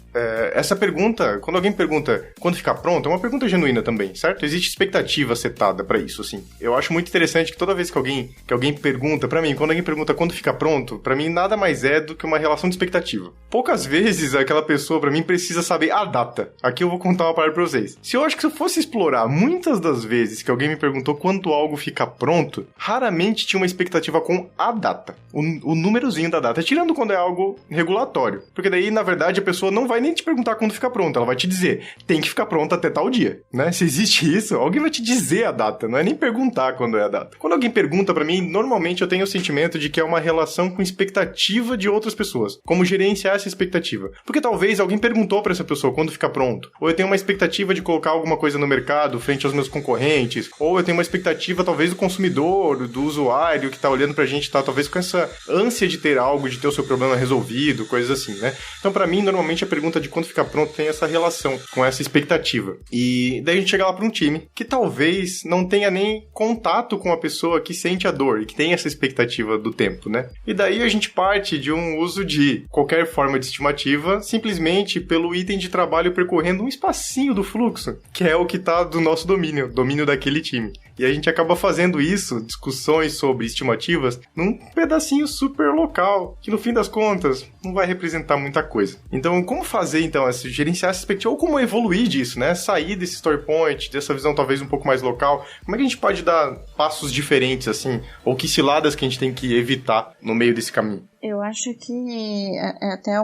essa pergunta, quando alguém pergunta quando ficar pronto, é uma pergunta genuína também, certo? Existe expectativa setada pra isso, assim. Eu acho muito interessante que toda vez que alguém pergunta, pra mim, quando alguém pergunta quando ficar pronto, pra mim nada mais é do que uma relação de expectativa. Poucas vezes aquela pessoa, pra mim, precisa saber a data. Aqui eu vou contar uma parada pra vocês. Se eu acho que se eu fosse explorar muitas das vezes que alguém me perguntou quando algo fica pronto, raramente tinha uma expectativa com a data. O númerozinho da data, tirando quando é algo regulatório. Porque daí, na verdade, a pessoa não vai nem te perguntar quando fica pronto, ela vai te dizer, tem que ficar pronto até tal dia, né? Se existe isso, alguém vai te dizer a data, não é nem perguntar quando é a data. Quando alguém pergunta pra mim, normalmente eu tenho o sentimento de que é uma relação com expectativa de outras pessoas. Como gerenciar essa expectativa? Porque talvez alguém perguntou pra essa pessoa quando fica pronto, ou eu tenho uma expectativa de colocar alguma coisa no mercado frente aos meus concorrentes, ou eu tenho uma expectativa talvez do consumidor, do usuário que tá olhando pra gente, tá talvez com essa ânsia de ter algo, de ter o seu problema resolvido, coisas assim, né? Então pra mim, normalmente a pergunta de quando ficar pronto tem essa relação com essa expectativa. E daí a gente chega lá para um time que talvez não tenha nem contato com a pessoa que sente a dor e que tem essa expectativa do tempo, né? E daí a gente parte de um uso de qualquer forma de estimativa simplesmente pelo item de trabalho percorrendo um espacinho do fluxo, que é o que tá do nosso domínio daquele time. E a gente acaba fazendo isso, discussões sobre estimativas, num pedacinho super local, que no fim das contas não vai representar muita coisa. Então, como fazer, então, gerenciar essa expectativa, ou como evoluir disso, né? Sair desse story point, dessa visão talvez um pouco mais local. Como é que a gente pode dar passos diferentes, assim? Ou que ciladas que a gente tem que evitar no meio desse caminho? Eu acho que é até a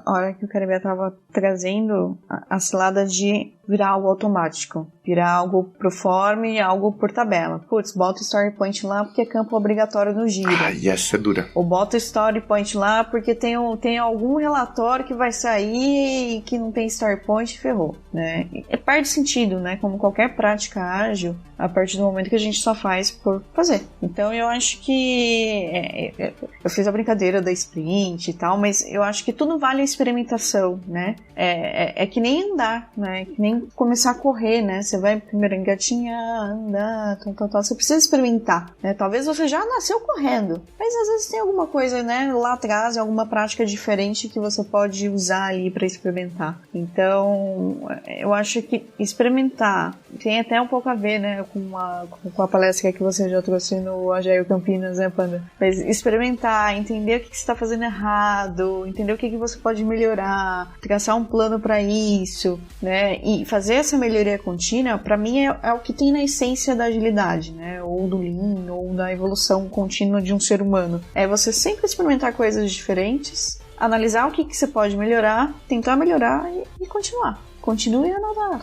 hora que o Caribe estava trazendo a cilada de virar algo automático, virar algo pro form, algo por tabela. Putz, bota o story point lá porque é campo obrigatório no giro. E essa é dura. Ou bota o story point lá porque tem algum relatório que vai sair e que não tem story point, ferrou, né? Perde sentido, né? Como qualquer prática ágil, a partir do momento que a gente só faz por fazer. Então eu acho que eu fiz a brincadeira da sprint e tal, mas eu acho que tudo vale a experimentação, né? É que nem andar, né? É que nem começar a correr, né? Você vai primeiro engatinhar, andar, tal. Você precisa experimentar, né? Talvez você já nasceu correndo, mas às vezes tem alguma coisa, né? Lá atrás, alguma prática diferente que você pode usar ali para experimentar. Então, eu acho que experimentar tem até um pouco a ver, né? Com a palestra que você já trouxe no Agile Campinas, né, Panda? Mas experimentar, entender o que você está fazendo errado, entender o que você pode melhorar, traçar um plano para isso, né? E fazer essa melhoria contínua, para mim, é o que tem na essência da agilidade, né? Ou do Lean, ou da evolução contínua de um ser humano. É você sempre experimentar coisas diferentes, analisar o que você pode melhorar, tentar melhorar e continuar. Continue a nadar.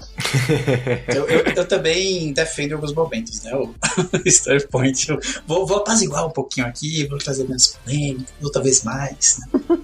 Eu também defendo alguns momentos, né? O story point. Vou apaziguar um pouquinho aqui, vou trazer menos polêmica, outra vez mais, né?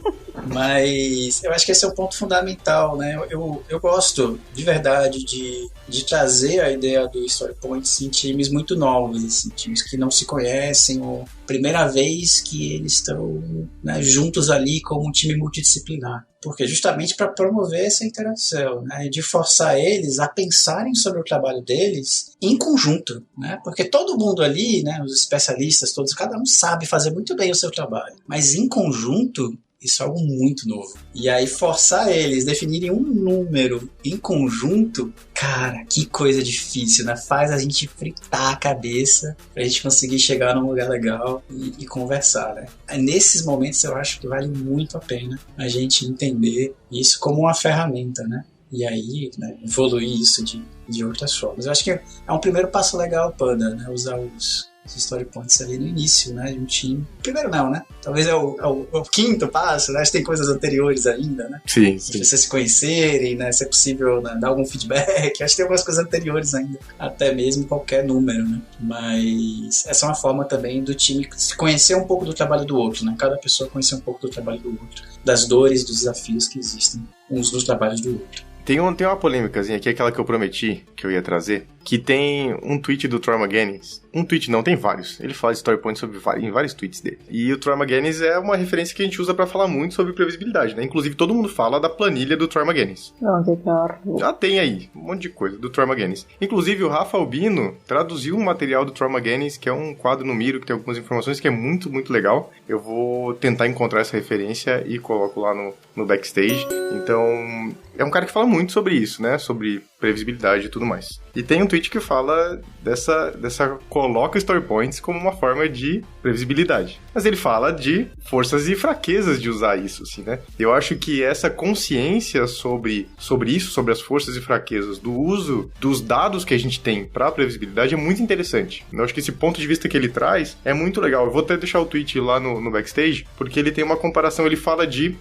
Mas eu acho que esse é o ponto fundamental, né? Eu gosto, de verdade, de trazer a ideia do story points em times muito novos, assim, times que não se conhecem, ou primeira vez que eles estão, né, juntos ali como um time multidisciplinar. Porque justamente para promover essa interação, né, de forçar eles a pensarem sobre o trabalho deles em conjunto, né, porque todo mundo ali, né, os especialistas todos, cada um sabe fazer muito bem o seu trabalho, mas em conjunto isso é algo muito novo. E aí forçar eles a definirem um número em conjunto, cara, que coisa difícil, né? Faz a gente fritar a cabeça pra gente conseguir chegar num lugar legal e conversar, né? Nesses momentos eu acho que vale muito a pena a gente entender isso como uma ferramenta, né? E aí, né, evoluir isso de outras formas. Eu acho que é um primeiro passo legal, Panda, né? Usar os story points ali no início, né, de um time. Primeiro não, né? Talvez é o quinto passo, né? Acho que tem coisas anteriores ainda, né? Sim. Se vocês se conhecerem, né? Se é possível, né, dar algum feedback. Acho que tem algumas coisas anteriores ainda. Até mesmo qualquer número, né? Mas essa é uma forma também do time se conhecer um pouco do trabalho do outro, né? Cada pessoa conhecer um pouco do trabalho do outro. Das dores, dos desafios que existem uns nos trabalhos do outro. Tem uma polêmicazinha aqui, aquela que eu prometi que eu ia trazer, que tem um tweet do Troy McGuinness. Um tweet não, tem vários. Ele fala de story points em vários tweets dele. E o Troy McGuinness é uma referência que a gente usa pra falar muito sobre previsibilidade, né? Inclusive, todo mundo fala da planilha do Troy McGuinness. Já tem aí, um monte de coisa do Troy McGuinness. Inclusive, o Rafa Albino traduziu um material do Troy McGuinness, que é um quadro no Miro, que tem algumas informações que é muito, muito legal. Eu vou tentar encontrar essa referência e coloco lá no backstage. Então, é um cara que fala muito sobre isso, né? Sobre previsibilidade e tudo mais. E tem um tweet que fala coloca story points como uma forma de previsibilidade. Mas ele fala de forças e fraquezas de usar isso, assim, né? Eu acho que essa consciência sobre isso, sobre as forças e fraquezas do uso dos dados que a gente tem para previsibilidade é muito interessante. Eu acho que esse ponto de vista que ele traz é muito legal. Eu vou até deixar o tweet lá no backstage, porque ele tem uma comparação, ele fala de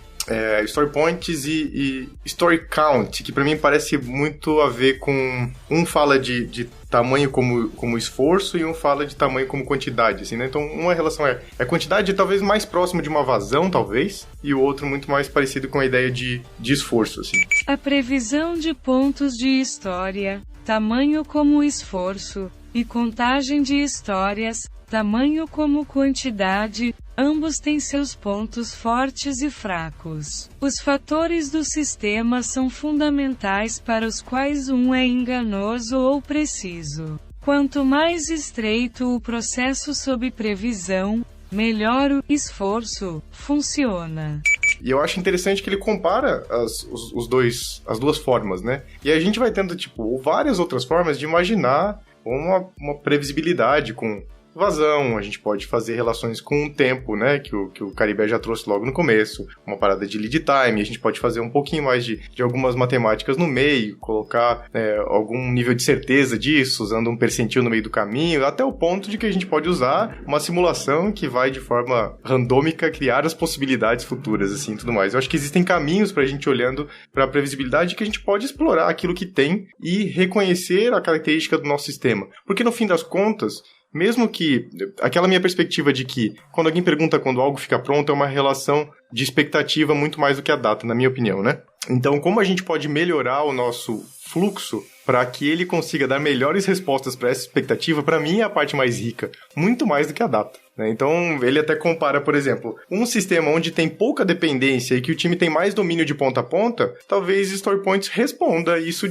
story points e story count, que pra mim parece muito a ver com... Um fala de tamanho como esforço e um fala de tamanho como quantidade, assim, né? Então, uma relação é quantidade talvez mais próxima de uma vazão, talvez, e o outro muito mais parecido com a ideia de esforço, assim. A previsão de pontos de história, tamanho como esforço, e contagem de histórias, tamanho como quantidade, ambos têm seus pontos fortes e fracos. Os fatores do sistema são fundamentais para os quais um é enganoso ou preciso. Quanto mais estreito o processo sob previsão, melhor o esforço funciona. E eu acho interessante que ele compara as duas formas, né? E a gente vai tendo, várias outras formas de imaginar uma previsibilidade com vazão, a gente pode fazer relações com o tempo, né, que o Caribé já trouxe logo no começo, uma parada de lead time, a gente pode fazer um pouquinho mais de algumas matemáticas no meio, colocar algum nível de certeza disso, usando um percentil no meio do caminho, até o ponto de que a gente pode usar uma simulação que vai de forma randômica criar as possibilidades futuras, assim, tudo mais. Eu acho que existem caminhos pra gente olhando pra previsibilidade que a gente pode explorar aquilo que tem e reconhecer a característica do nosso sistema. Porque no fim das contas, mesmo que aquela minha perspectiva de que quando alguém pergunta quando algo fica pronto é uma relação de expectativa muito mais do que a data, na minha opinião, né? Então, como a gente pode melhorar o nosso fluxo para que ele consiga dar melhores respostas para essa expectativa, para mim é a parte mais rica, muito mais do que a data, né? Então, ele até compara, por exemplo, um sistema onde tem pouca dependência e que o time tem mais domínio de ponta a ponta, talvez Story Points responda isso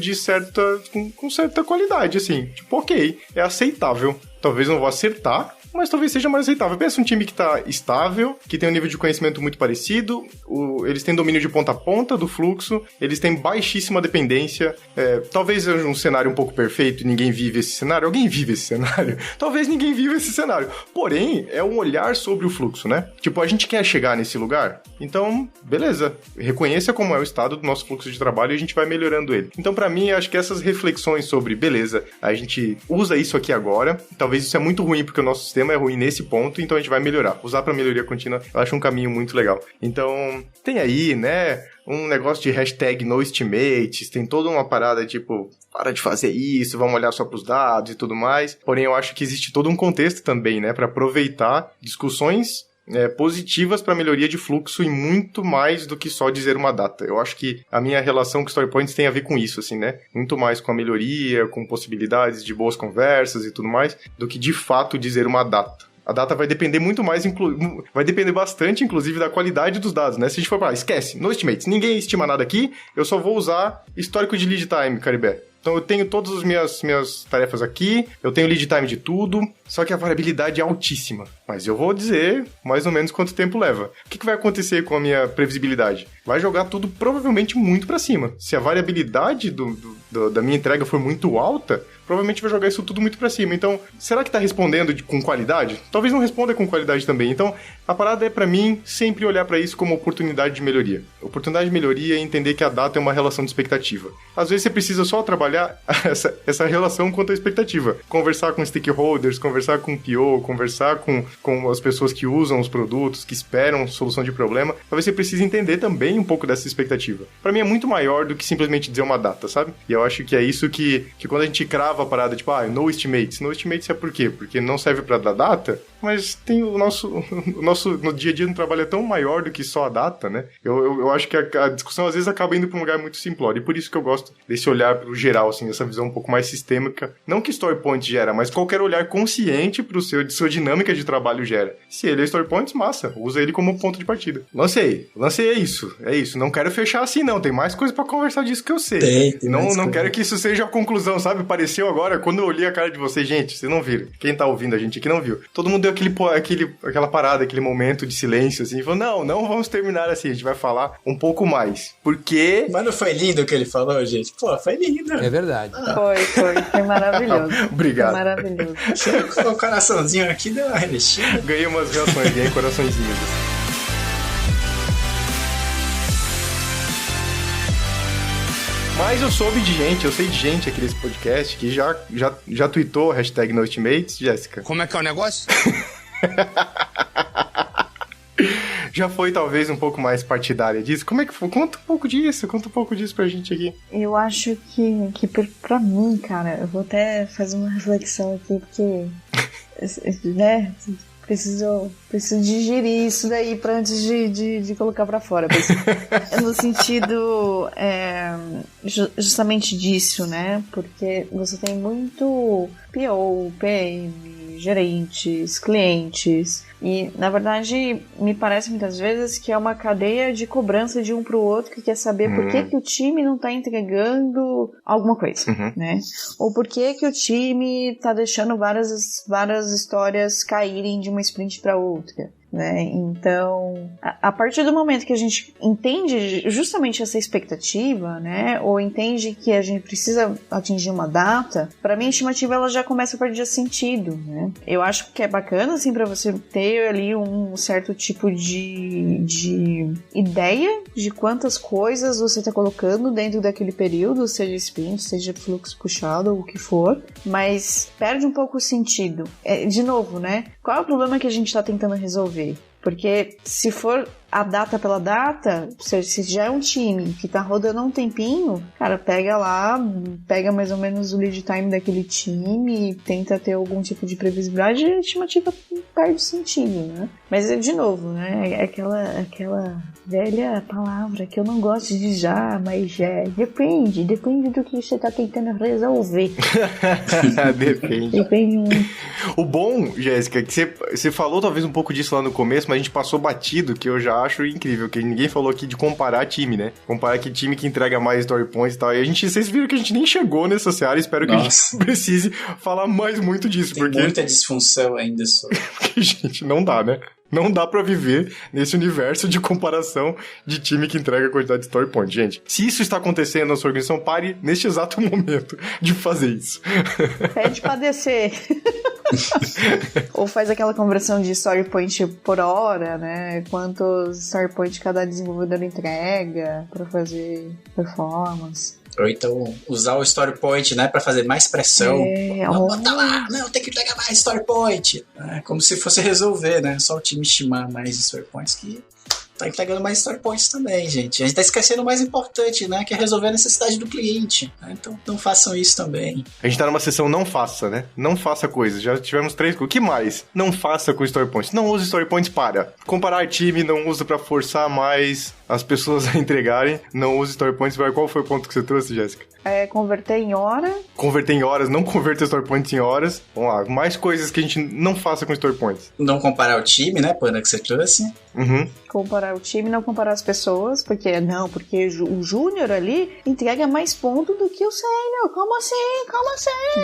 com certa qualidade, assim, ok, é aceitável. Talvez não vou acertar, mas talvez seja mais aceitável. Pensa um time que está estável, que tem um nível de conhecimento muito parecido, eles têm domínio de ponta a ponta do fluxo, eles têm baixíssima dependência, talvez seja um cenário um pouco perfeito e ninguém vive esse cenário. Alguém vive esse cenário? Talvez ninguém vive esse cenário. Porém, é um olhar sobre o fluxo, né? A gente quer chegar nesse lugar? Então, beleza. Reconheça como é o estado do nosso fluxo de trabalho e a gente vai melhorando ele. Então, pra mim, acho que essas reflexões sobre, beleza, a gente usa isso aqui agora, talvez isso é muito ruim porque o nosso sistema é ruim nesse ponto, então a gente vai melhorar. Usar pra melhoria contínua, eu acho um caminho muito legal. Então, tem aí, né, um negócio de hashtag NoEstimates, tem toda uma parada para de fazer isso, vamos olhar só pros dados e tudo mais. Porém, eu acho que existe todo um contexto também, né, para aproveitar discussões positivas para melhoria de fluxo e muito mais do que só dizer uma data. Eu acho que a minha relação com Story Points tem a ver com isso, assim, né? Muito mais com a melhoria, com possibilidades de boas conversas e tudo mais, do que de fato dizer uma data. A data vai depender muito mais, vai depender bastante, inclusive, da qualidade dos dados, né? Se a gente for para esquece, no estimates, ninguém estima nada aqui, eu só vou usar histórico de lead time, Caribé. Então eu tenho todas as minhas tarefas aqui, eu tenho lead time de tudo, só que a variabilidade é altíssima. Mas eu vou dizer mais ou menos quanto tempo leva. O que vai acontecer com a minha previsibilidade? Vai jogar tudo provavelmente muito para cima. Se a variabilidade da minha entrega for muito alta, provavelmente vai jogar isso tudo muito para cima. Então, será que tá respondendo com qualidade? Talvez não responda com qualidade também. Então, a parada é, para mim, sempre olhar para isso como oportunidade de melhoria. Oportunidade de melhoria é entender que a data é uma relação de expectativa. Às vezes você precisa só trabalhar essa relação quanto à expectativa. Conversar com stakeholders, conversar com PO, conversar com com as pessoas que usam os produtos, que esperam solução de problema, talvez você precise entender também um pouco dessa expectativa. Pra mim é muito maior do que simplesmente dizer uma data, sabe? E eu acho que é isso que quando a gente crava a parada, tipo, no estimates. No estimates é por quê? Porque não serve pra dar data, mas tem o nosso no dia a dia no trabalho é tão maior do que só a data, né? Eu acho que a discussão às vezes acaba indo pra um lugar muito simplório, e por isso que eu gosto desse olhar pro geral, assim, dessa visão um pouco mais sistêmica. Não que StoryPoint gera, mas qualquer olhar consciente pro sua dinâmica de trabalho gera. Se ele é StoryPoints, massa, usa ele como ponto de partida. Lancei é isso. Não quero fechar assim não, tem mais coisa pra conversar disso que eu sei. Tem não quero que isso seja a conclusão, sabe? Pareceu agora, quando eu olhei a cara de vocês, gente, vocês não viram. Quem tá ouvindo a gente aqui não viu. Todo mundo deu aquela parada, aquele momento de silêncio, assim, falou, não vamos terminar assim, a gente vai falar um pouco mais. Porque... Mas não foi lindo o que ele falou, gente? Pô, foi lindo. É verdade. Foi maravilhoso. Obrigado. Foi maravilhoso. O coraçãozinho aqui deu uma revestida. Ganhei umas reações, ganhei coraçõezinhos. Mas eu sei de gente aqui nesse podcast que já tweetou a hashtag NoEstimates, Jéssica. Como é que é o negócio? Já foi talvez um pouco mais partidária disso? Como é que foi? Conta um pouco disso pra gente aqui. Eu acho que pra mim, cara, eu vou até fazer uma reflexão aqui, porque, né, preciso digerir isso daí pra antes de colocar pra fora. No sentido justamente disso, né? Porque você tem muito PO, PM, gerentes, clientes, e na verdade me parece muitas vezes que é uma cadeia de cobrança de um pro outro, que quer saber por que o time não tá entregando alguma coisa, né? Ou por que o time tá deixando várias histórias caírem de uma sprint pra outra, né? Então, a partir do momento que a gente entende justamente essa expectativa, né, ou entende que a gente precisa atingir uma data, para mim a estimativa ela já começa a perder sentido, né? Eu acho que é bacana, assim, para você ter ali um certo tipo de ideia de quantas coisas você tá colocando dentro daquele período, seja sprint, seja fluxo puxado ou o que for, mas perde um pouco o sentido. De novo, né? Qual é o problema que a gente tá tentando resolver? Porque se for a data pela data, se já é um time que tá rodando há um tempinho, cara, pega mais ou menos o lead time daquele time e tenta ter algum tipo de previsibilidade, e a estimativa perde sentido, né? Mas, de novo, né, é aquela velha palavra que eu não gosto de já, mas depende do que você tá tentando resolver. Depende muito. O bom, Jéssica, que você falou talvez um pouco disso lá no começo, mas a gente passou batido, que eu já acho incrível, que ninguém falou aqui de comparar time, né? Comparar que time que entrega mais story points e tal. E vocês viram que a gente nem chegou nessa seara, espero que a gente precise falar mais muito disso. Tem muita disfunção ainda sobre. Porque, gente, não dá, né? Não dá pra viver nesse universo de comparação de time que entrega a quantidade de story point. Gente, se isso está acontecendo na sua organização, pare neste exato momento de fazer isso. Pede pra descer. Ou faz aquela conversão de story point por hora, né? Quantos story point cada desenvolvedor entrega pra fazer performance. Ou então usar o story point, né, pra fazer mais pressão. Bota lá, não, tem que entregar mais story point. Como se fosse resolver, né? Só o time estimar mais story points que tá entregando mais story points também, gente. A gente tá esquecendo o mais importante, né? Que é resolver a necessidade do cliente. Então não façam isso também. A gente tá numa sessão não faça, né? Não faça coisas. Já tivemos 3 coisas. O que mais? Não faça com story points. Não use story points para comparar time, não usa pra forçar mais as pessoas a entregarem. Não use story points. Qual foi o ponto que você trouxe, Jéssica? Converter em hora. Converter em horas, não converter story points em horas. Vamos lá, mais coisas que a gente não faça com story points. Não comparar o time, né, Panda, que você trouxe. Comparar o time, não comparar as pessoas, porque o júnior ali entrega mais ponto do que o sênior. Como assim?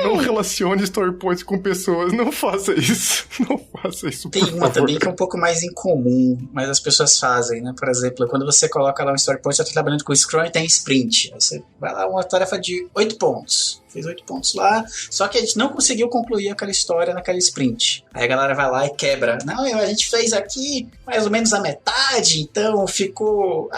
Não relacione story points com pessoas, não faça isso. Não faça isso, Tem uma também que é um pouco mais incomum, mas as pessoas fazem, né? Por exemplo, quando você coloca lá um story point, você tá trabalhando com o Scrum e tem sprint. Aí você vai lá, uma tarefa de 8 pontos. Fez 8 pontos lá, só que a gente não conseguiu concluir aquela história naquela sprint. Aí a galera vai lá e quebra. Não, a gente fez aqui mais ou menos a metade, então ficou...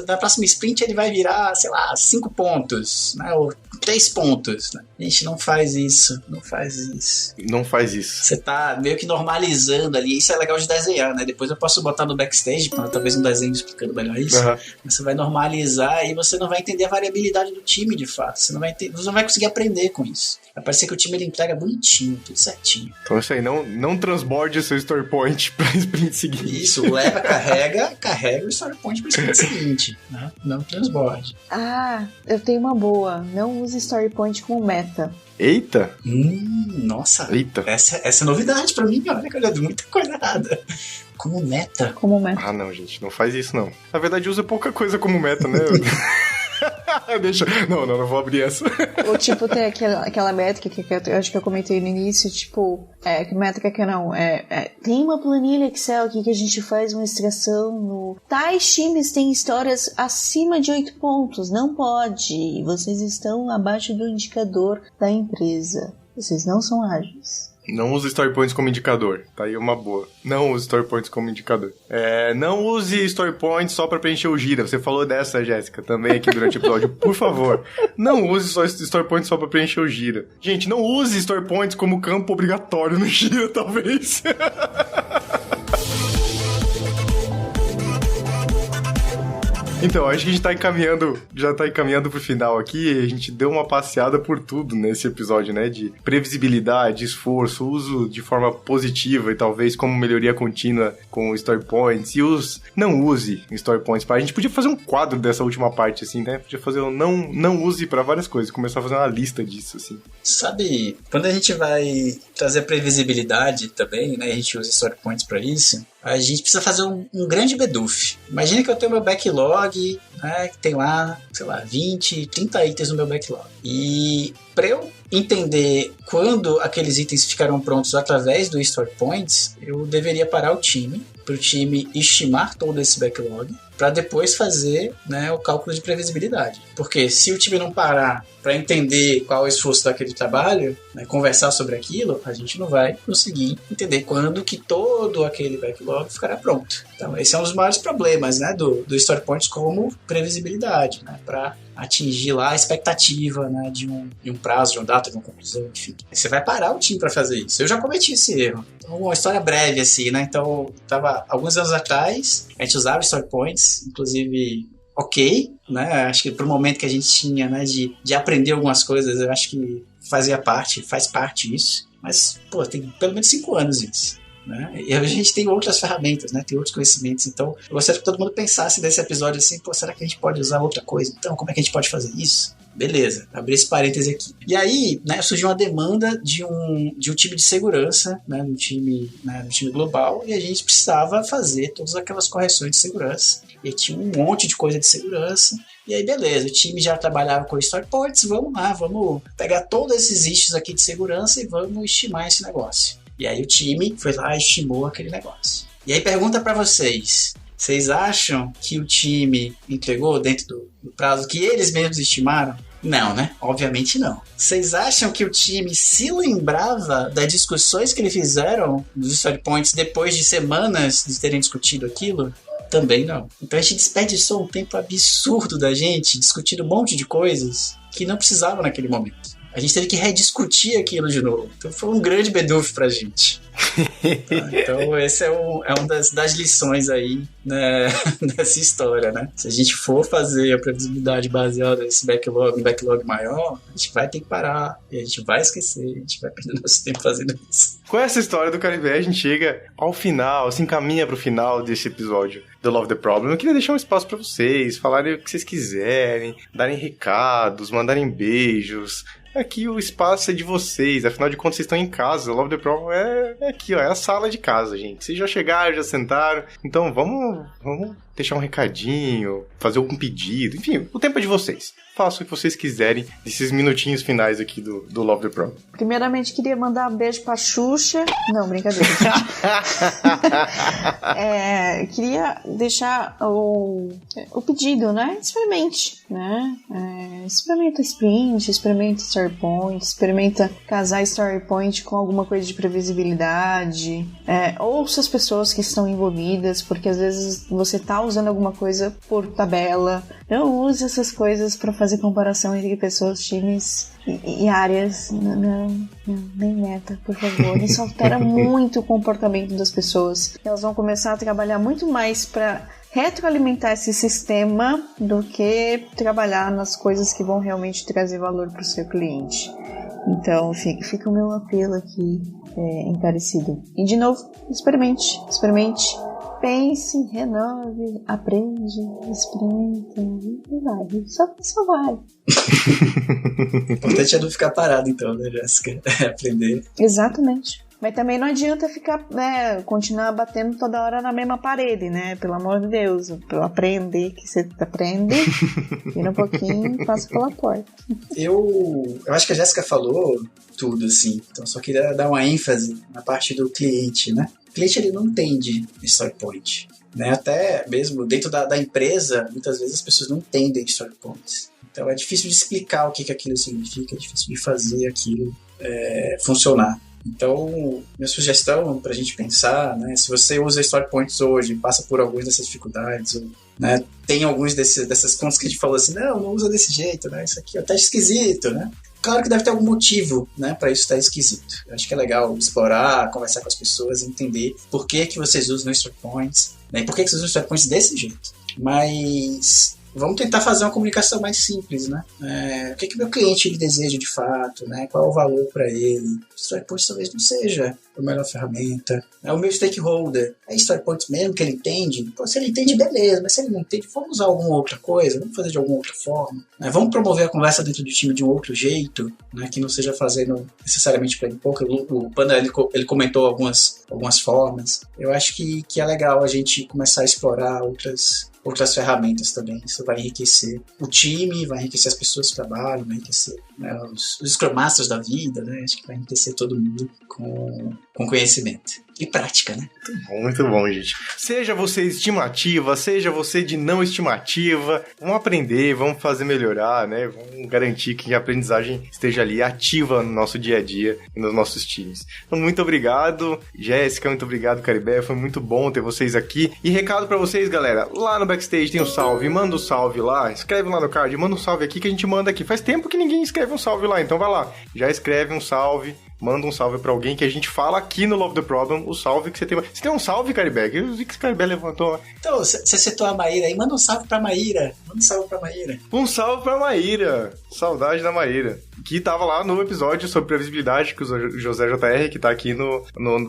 na próxima sprint ele vai virar, sei lá, 5 pontos, né? Ou 3 pontos. Né? Gente, não faz isso. Não faz isso. Não faz isso. Você tá meio que normalizando ali. Isso é legal de desenhar, né? Depois eu posso botar no backstage, talvez um desenho explicando melhor isso. Mas você vai normalizar e você não vai entender a variabilidade do time, de fato. Você não vai conseguir aprender com isso. Vai parecer que o time ele entrega bonitinho, tudo certinho. Então isso aí, não transborde o seu story point pra sprint seguinte. Isso, leva, carrega o story point pro sprint seguinte, né? Não transborde. Ah, eu tenho uma boa. Não use story point como meta. Eita! Nossa! Eita! Essa é novidade pra mim, olha que eu já vi muita coisa errada. Como meta? Ah, não, gente, não faz isso, não. Na verdade, usa pouca coisa como meta, né? Deixa. Não vou abrir essa. Ou tipo, tem aquela métrica que eu acho que eu comentei no início, tipo, que métrica que não, tem uma planilha Excel aqui que a gente faz uma extração no... Tais times têm histórias acima de 8 pontos, não pode. Vocês estão abaixo do indicador da empresa. Vocês não são ágeis. Não use story points como indicador. Tá aí uma boa. Não use story points como indicador. Não use story points só pra preencher o gira. Você falou dessa, Jéssica, também aqui durante o episódio. Por favor, não use só story points só pra preencher o gira. Gente, não use story points como campo obrigatório no gira, talvez. Então, acho que a gente já tá encaminhando pro final aqui. A gente deu uma passeada por tudo nesse episódio, né? De previsibilidade, esforço, uso de forma positiva e talvez como melhoria contínua com story points. E não use story points. A gente podia fazer um quadro dessa última parte, assim, né? Podia fazer não use pra várias coisas. Começar a fazer uma lista disso, assim. Sabe, quando a gente vai trazer previsibilidade também, né? A gente usa story points pra isso. A gente precisa fazer um grande beduf. Imagina que eu tenho meu backlog, né, que tem lá, sei lá, 20, 30 itens no meu backlog. E para eu entender quando aqueles itens ficarão prontos através do story points, eu deveria parar o time, para o time estimar todo esse backlog, para depois fazer, né, o cálculo de previsibilidade. Porque se o time não parar para entender qual é o esforço daquele trabalho, né, conversar sobre aquilo, a gente não vai conseguir entender quando que todo aquele backlog ficará pronto. Então esse é um dos maiores problemas, né, do story points como previsibilidade, né, para atingir lá a expectativa, né, de um prazo, de uma data, de uma conclusão, enfim. Você vai parar o time para fazer isso. Eu já cometi esse erro. Então, uma história breve, assim, né? Então, alguns anos atrás, a gente usava story points, inclusive, ok, né? Acho que pro momento que a gente tinha, né, de aprender algumas coisas, eu acho que faz parte isso. Mas, pô, tem pelo menos 5 anos isso. Né? E a gente tem outras ferramentas, né? Tem outros conhecimentos, então eu gostaria que todo mundo pensasse nesse episódio assim, pô, será que a gente pode usar outra coisa? Então, como é que a gente pode fazer isso? Beleza, abri esse parêntese aqui. E aí, né, surgiu uma demanda de um time de segurança, né, no time global, e a gente precisava fazer todas aquelas correções de segurança. E tinha um monte de coisa de segurança. E aí, beleza, o time já trabalhava com story points, vamos lá, vamos pegar todos esses issues aqui de segurança e vamos estimar esse negócio. E aí o time foi lá e estimou aquele negócio. E aí pergunta pra vocês acham que o time entregou dentro do prazo que eles mesmos estimaram? Não, né? Obviamente não. Vocês acham que o time se lembrava das discussões que eles fizeram nos story points depois de semanas de terem discutido aquilo? Também não. Então a gente desperdiçou um tempo absurdo da gente discutindo um monte de coisas que não precisavam naquele momento. A gente teve que rediscutir aquilo de novo. Então foi um grande beduf pra gente. Então esse é uma das lições aí, né, dessa história, né? Se a gente for fazer a previsibilidade baseada nesse backlog maior, a gente vai ter que parar, e a gente vai esquecer, a gente vai perder nosso tempo fazendo isso. Com essa história do Caribe, a gente chega ao final, se encaminha pro final desse episódio do Love the Problem. Eu queria deixar um espaço pra vocês falarem o que vocês quiserem, darem recados, mandarem beijos. Aqui o espaço é de vocês, afinal de contas vocês estão em casa. O Love the Problem é aqui, ó, é a sala de casa, gente. Vocês já chegaram, já sentaram, então vamos deixar um recadinho, fazer algum pedido, enfim, o tempo é de vocês. Façam o que vocês quiserem desses minutinhos finais aqui do Love the Problem. Primeiramente, queria mandar um beijo pra Xuxa. Não, brincadeira. Queria deixar o pedido, né? Experimente. né? Experimenta sprint, experimenta story point, experimenta casar story point com alguma coisa de previsibilidade, ouça as pessoas que estão envolvidas, porque às vezes você tá usando alguma coisa por tabela. Não use essas coisas para fazer comparação entre pessoas, times e áreas. Não, nem meta, por favor. Isso altera muito o comportamento das pessoas. Elas vão começar a trabalhar muito mais para retroalimentar esse sistema do que trabalhar nas coisas que vão realmente trazer valor para o seu cliente. Então fica o meu apelo aqui encarecido. E de novo, experimente, pense, renove, aprende, experimenta e vai. Só vai. O importante é não ficar parado então, né, Jéssica? Aprender. Exatamente. Mas também não adianta ficar, continuar batendo toda hora na mesma parede, né? Pelo amor de Deus. Pra aprender que você aprende, vira um pouquinho e passa pela porta. Eu acho que a Jéssica falou tudo, assim. Então, só queria dar uma ênfase na parte do cliente, né? O cliente, ele não entende story point, né? Até mesmo dentro da empresa, muitas vezes as pessoas não entendem story points. Então, é difícil de explicar o que aquilo significa, é difícil de fazer aquilo funcionar. Então, minha sugestão para a gente pensar, né, se você usa story points hoje, passa por algumas dessas dificuldades, ou, né, tem alguns dessas pontos que a gente falou assim, não usa desse jeito, né, isso aqui tá esquisito, né? Claro que deve ter algum motivo, né, para isso estar esquisito. Eu acho que é legal explorar, conversar com as pessoas, entender por que vocês usam story points, né, e por que vocês usam story points desse jeito. Mas vamos tentar fazer uma comunicação mais simples, né? O que meu cliente ele deseja de fato, né? Qual é o valor para ele? Story Point talvez não seja a melhor ferramenta. O meu stakeholder é Story Point mesmo que ele entende? Pô, se ele entende, beleza, mas se ele não entende, vamos usar alguma outra coisa, vamos fazer de alguma outra forma. Né? Vamos promover a conversa dentro do time de um outro jeito, né? Que não seja fazendo necessariamente play poker. O Panda ele comentou algumas formas. Eu acho que é legal a gente começar a explorar outras ferramentas também. Isso vai enriquecer o time, vai enriquecer as pessoas que trabalham, vai enriquecer, né, os Scrum Masters da vida, né? Acho que vai enriquecer todo mundo com conhecimento. E prática, né? Muito bom, gente. Seja você estimativa, seja você de não estimativa, vamos aprender, vamos fazer melhorar, né? Vamos garantir que a aprendizagem esteja ali ativa no nosso dia a dia e nos nossos times. Então, muito obrigado, Jéssica, muito obrigado, Caribé, foi muito bom ter vocês aqui. E recado pra vocês, galera, lá no backstage tem um salve, manda um salve lá, escreve lá no card, manda um salve aqui que a gente manda aqui. Faz tempo que ninguém escreve um salve lá, então vai lá, já escreve um salve. Manda um salve pra alguém que a gente fala aqui no Love the Problem, o salve que você tem. Você tem um salve, Caribé? Eu vi que o Caribé levantou. Então, você citou a Maíra aí, manda um salve pra Maíra. Manda um salve pra Maíra. Um salve pra Maíra. Saudade da Maíra. Que tava lá no episódio sobre previsibilidade, que o José JR, que tá aqui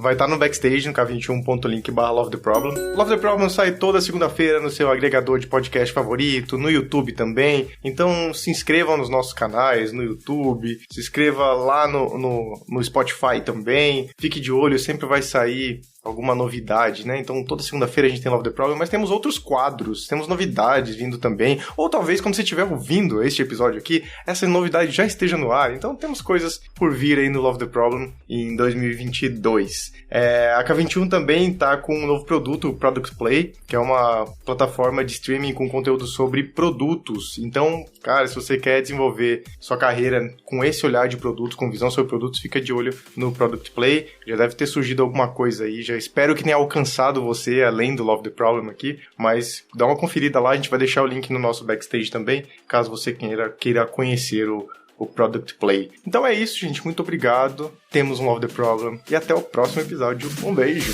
vai estar no backstage, no k21.link/Love the Problem. Love the Problem sai toda segunda-feira no seu agregador de podcast favorito, no YouTube também. Então se inscrevam nos nossos canais, no YouTube, se inscreva lá no Spotify também. Fique de olho, sempre vai sair alguma novidade, né? Então, toda segunda-feira a gente tem Love the Problem, mas temos outros quadros, temos novidades vindo também. Ou talvez, quando você estiver ouvindo este episódio aqui, essa novidade já esteja no ar. Então, temos coisas por vir aí no Love the Problem em 2022. A K21 também tá com um novo produto, o Product Play, que é uma plataforma de streaming com conteúdo sobre produtos. Então, cara, se você quer desenvolver sua carreira com esse olhar de produtos, com visão sobre produtos, fica de olho no Product Play. Já deve ter surgido alguma coisa aí, já espero que tenha alcançado você, além do Love the Problem aqui, mas dá uma conferida lá, a gente vai deixar o link no nosso backstage também, caso você queira conhecer o Product Play. Então é isso, gente, muito obrigado, temos um Love the Problem e até o próximo episódio. Um beijo!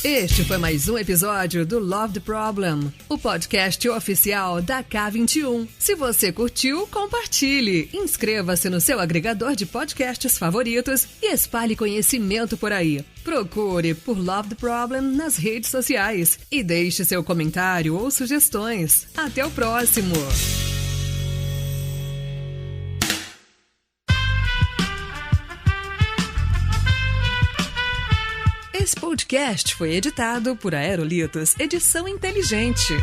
Este foi mais um episódio do Love the Problem, o podcast oficial da K21. Se você curtiu, compartilhe, inscreva-se no seu agregador de podcasts favoritos e espalhe conhecimento por aí. Procure por Love the Problem nas redes sociais e deixe seu comentário ou sugestões. Até o próximo! Esse podcast foi editado por Aerolitos Edição Inteligente.